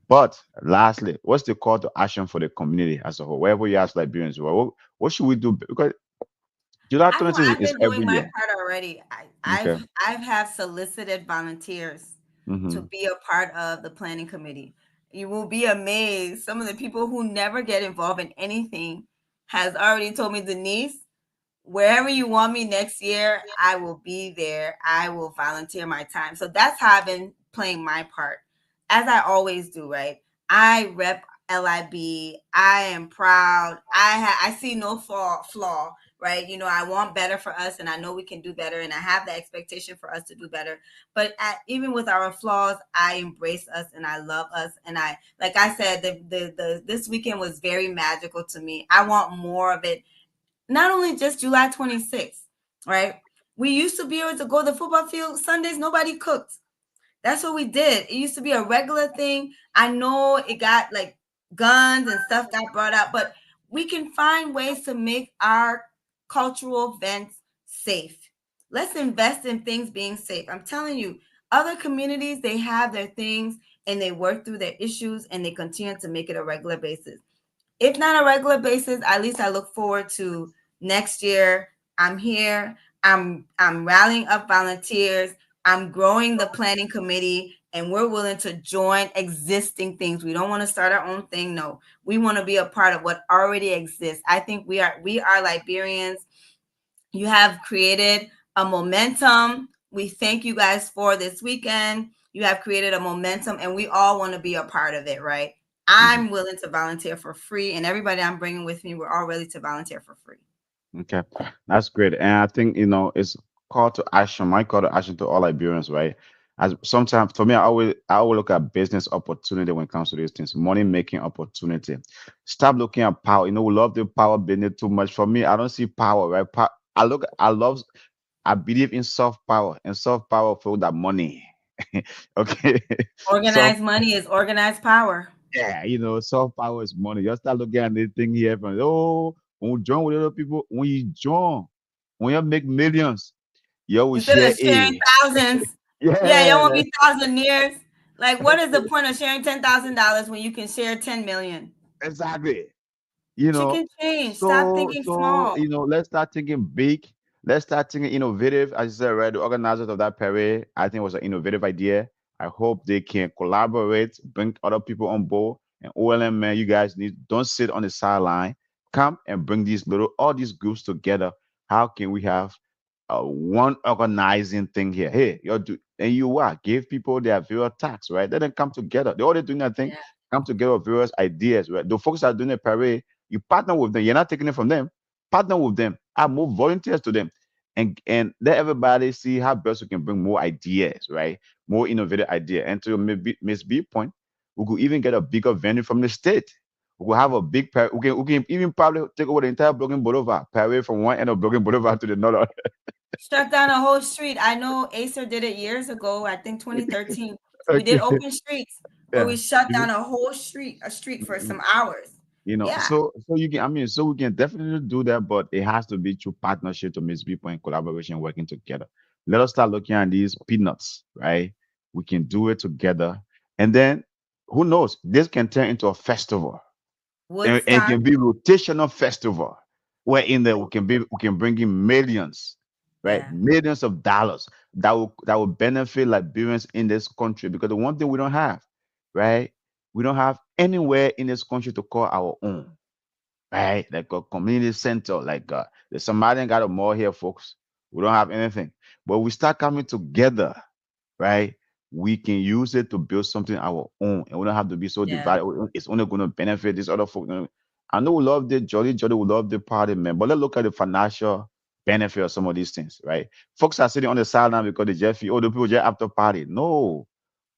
But lastly, what's the call to action for the community as a whole? Wherever you ask Liberians, what should we do? Because July I know 20 I've is been doing every my year. part already. Okay. I've have solicited volunteers to Mm-hmm. be a part of the planning committee. You will be amazed. Some of the people who never get involved in anything has already told me, Denise, wherever you want me next year, I will be there. I will volunteer my time. So that's how I've been playing my part. as I always do, right? I rep LIB. I am proud. I see no flaw, right? I want better for us, and I know we can do better, and I have the expectation for us to do better. But even with our flaws, I embrace us and I love us. And I, like I said, the this weekend was very magical to me. I want more of it. Not only just July 26th, right? We used to be able to go to the football field Sundays. Nobody cooked. That's what we did. It used to be a regular thing. I know it got like guns and stuff got brought up, but we can find ways to make our cultural events safe. Let's invest in things being safe. I'm telling you, other communities, they have their things and they work through their issues and they continue to make it a regular basis. If not a regular basis, at least I look forward to next year. I'm here. I'm rallying up volunteers. I'm growing the planning committee, and we're willing to join existing things. We don't want to start our own thing. No, we want to be a part of what already exists. I think we are Liberians. You have created a momentum. We thank you guys for this weekend. You have created a momentum, and we all want to be a part of it, right? I'm willing to volunteer for free, and everybody I'm bringing with me, we're all ready to volunteer for free. Okay, that's great. And I think, it's call to action. My call to action to all Liberians, right? As sometimes for me, I always look at business opportunity when it comes to these things, money making opportunity. Stop looking at power. We love the power business too much. For me, I don't see power, right? I believe in soft power, and soft power for that money. Okay. Soft Organized money is organized power. Yeah, soft power is money. Just start looking at the thing here from when we join with other people, when you make millions, you always Instead share of sharing a thousands, yeah, y'all yeah, want to be thousandaires. Like, what is the point of sharing $10,000 when you can share 10 million? exactly. you know Chicken change. Stop so thinking so small. let's start thinking big. Let's start thinking innovative. As you said, right, the organizers of that parade, I think, was an innovative idea. I hope they can collaborate, bring other people on board. And OLM, man, you guys don't sit on the sideline. Come and bring all these groups together. How can we have one organizing thing here? Hey, and you are give people their various tax, right? Let them come together. They're already doing that thing. Yeah. Come together with various ideas, right? The folks that are doing a parade, you partner with them. You're not taking it from them. Partner with them. Add more volunteers to them, and let everybody see how best we can bring more ideas, right? More innovative idea. And to Miss B point, we could even get a bigger venue from the state. We could have a big parade. We can even probably take over the entire Broken Boulevard, parade from one end of Broken Boulevard to the other. Shut down a whole street. I know Acer did it years ago. I think 2013. We did Okay. open streets where Yeah. we shut down a whole street for some hours. Yeah. So you can, so we can definitely do that, but it has to be through partnership to miss people in collaboration, working together. Let us start looking at these peanuts, right? We can do it together, and then who knows, this can turn into a festival, and it Woodstock. can be rotational festival where in there we can bring in millions, right? Yeah. Millions of dollars that will benefit Liberians in this country, because the one thing we don't have, right? We don't have anywhere in this country to call our own, right? Like a community center, like the Samaritan got a mall here, folks. We don't have anything, but we start coming together, right? We can use it to build something our own, and we don't have to be so Yeah. divided. It's only going to benefit these other folks. I know we love the jolly, we love the party, man, but let's look at the financial benefit of some of these things, right? Folks are sitting on the sideline because they just feel, oh, the people just after party. No,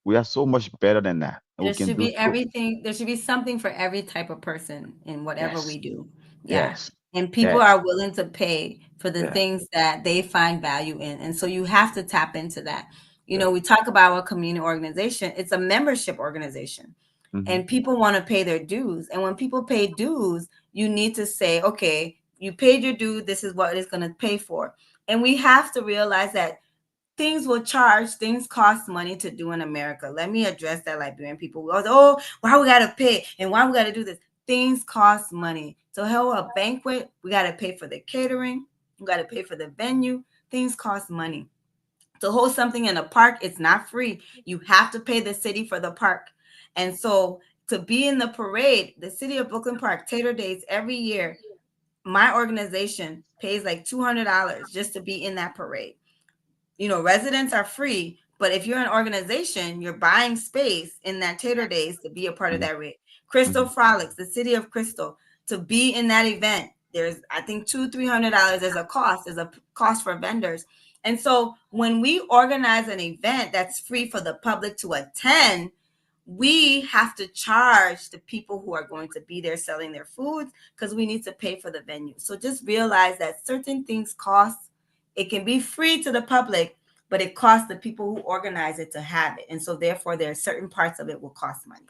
we are so much better than that, and we There can should do be so. everything. There should be something for every type of person in whatever Yes, we do. Yeah. yes, And people yes, are willing to pay for the yeah, things that they find value in. And so you have to tap into that. yeah. We talk about a community organization, it's a membership organization. Hmm. And people want to pay their dues. And when people pay dues, you need to say, okay, you paid your due. This is what it's going to pay for. And we have to realize that things cost money to do in America. Let me address that. Liberian people go, oh, why we gotta pay and why we gotta do this. Things cost money. To hold a banquet, we gotta pay for the catering, we gotta pay for the venue. Things cost money. To hold something in a park, it's not free. You have to pay the city for the park. And so to be in the parade, the city of Brooklyn Park, Tater Days every year, my organization pays like $200 just to be in that parade. Residents are free, But if you're an organization, you're buying space in that Tater Days to be a part of Mhm. that rate. Crystal Mhm. Frolics, the city of Crystal, to be in that event. There's, I think, $200-300 as a cost, as a cost for vendors. And so when we organize an event that's free for the public to attend, we have to charge the people who are going to be there selling their foods, because we need to pay for the venue. So just realize that certain things cost. It can be free to the public, but it costs the people who organize it to have it. And so therefore there are certain parts of it will cost money.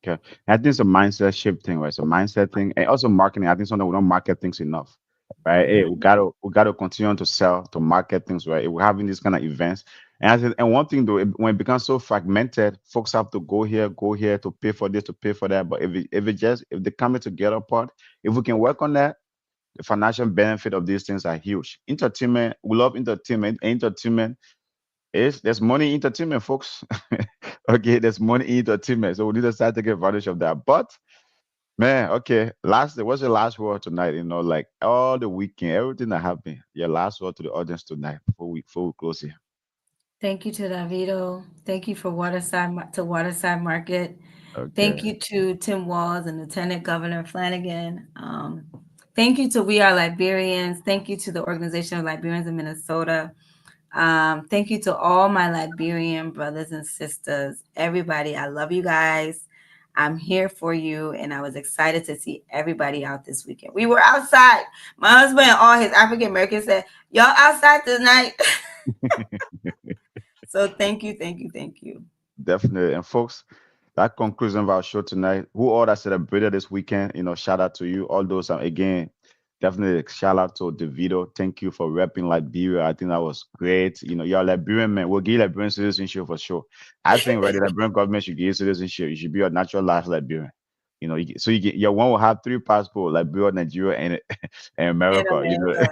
Okay. I think it's a mindset shift thing, right? It's a mindset thing. And also marketing. I think sometimes we don't market things enough. Right. Hey, we gotta continue to sell, to market things, right? We're having these kind of events. And and one thing though, when it becomes so fragmented, folks have to go here to pay for this, to pay for that. But if they coming together part, if we can work on that, the financial benefit of these things are huge. Entertainment, we love entertainment. Entertainment is there's money in entertainment, folks. Okay, there's money in entertainment. So we need to start taking advantage of that. But man, okay. What's your last word tonight? Like all the weekend, everything that happened. Your last word to the audience tonight before we close here. Thank you to Davido. Thank you for Waterside Market. Thank Okay. you to Tim Walls and Lieutenant Governor Flanagan. Thank you to We Are Liberians. Thank you to the Organization of Liberians in Minnesota. Thank you to all my Liberian brothers and sisters. Everybody, I love you guys. I'm here for you, and I was excited to see everybody out this weekend. We were outside. My husband and all his African Americans said, "Y'all outside tonight." So thank you, thank you, thank you. Definitely. And folks, that concludes of our show tonight. Who all that celebrated this weekend, shout out to you. All those, again, definitely shout out to Davido. Thank you for repping Liberia. I think that was great. You're a Liberian man. We'll give you Liberian citizenship for sure. I think, right, the Liberian government should give you citizenship. You should be a natural life Liberian. So your one will have three passports, Liberia, Nigeria, and In America. America.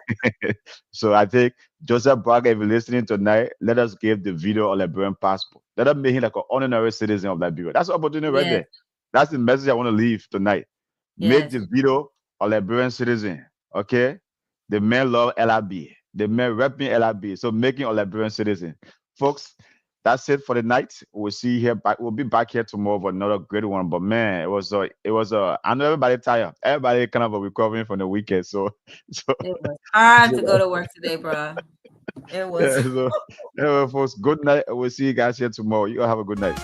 So I think Joseph Braga, if you're listening tonight, let us give the video a Liberian passport. Let us make him like an honorary citizen of Liberia. That's the opportunity right Yes, there. That's the message I want to leave tonight. Make yes. the video a Liberian citizen. Okay? The men love LRB. The men repping LRB. So making a Liberian citizen. Folks, that's it for the night. We'll see you here back. We'll be back here tomorrow for another great one. But man, I know everybody tired. Everybody kind of recovering from the weekend. So so It was hard to go so to work today, bro. It was. yeah, so anyway, folks, good night. We'll see you guys here tomorrow. You all have a good night.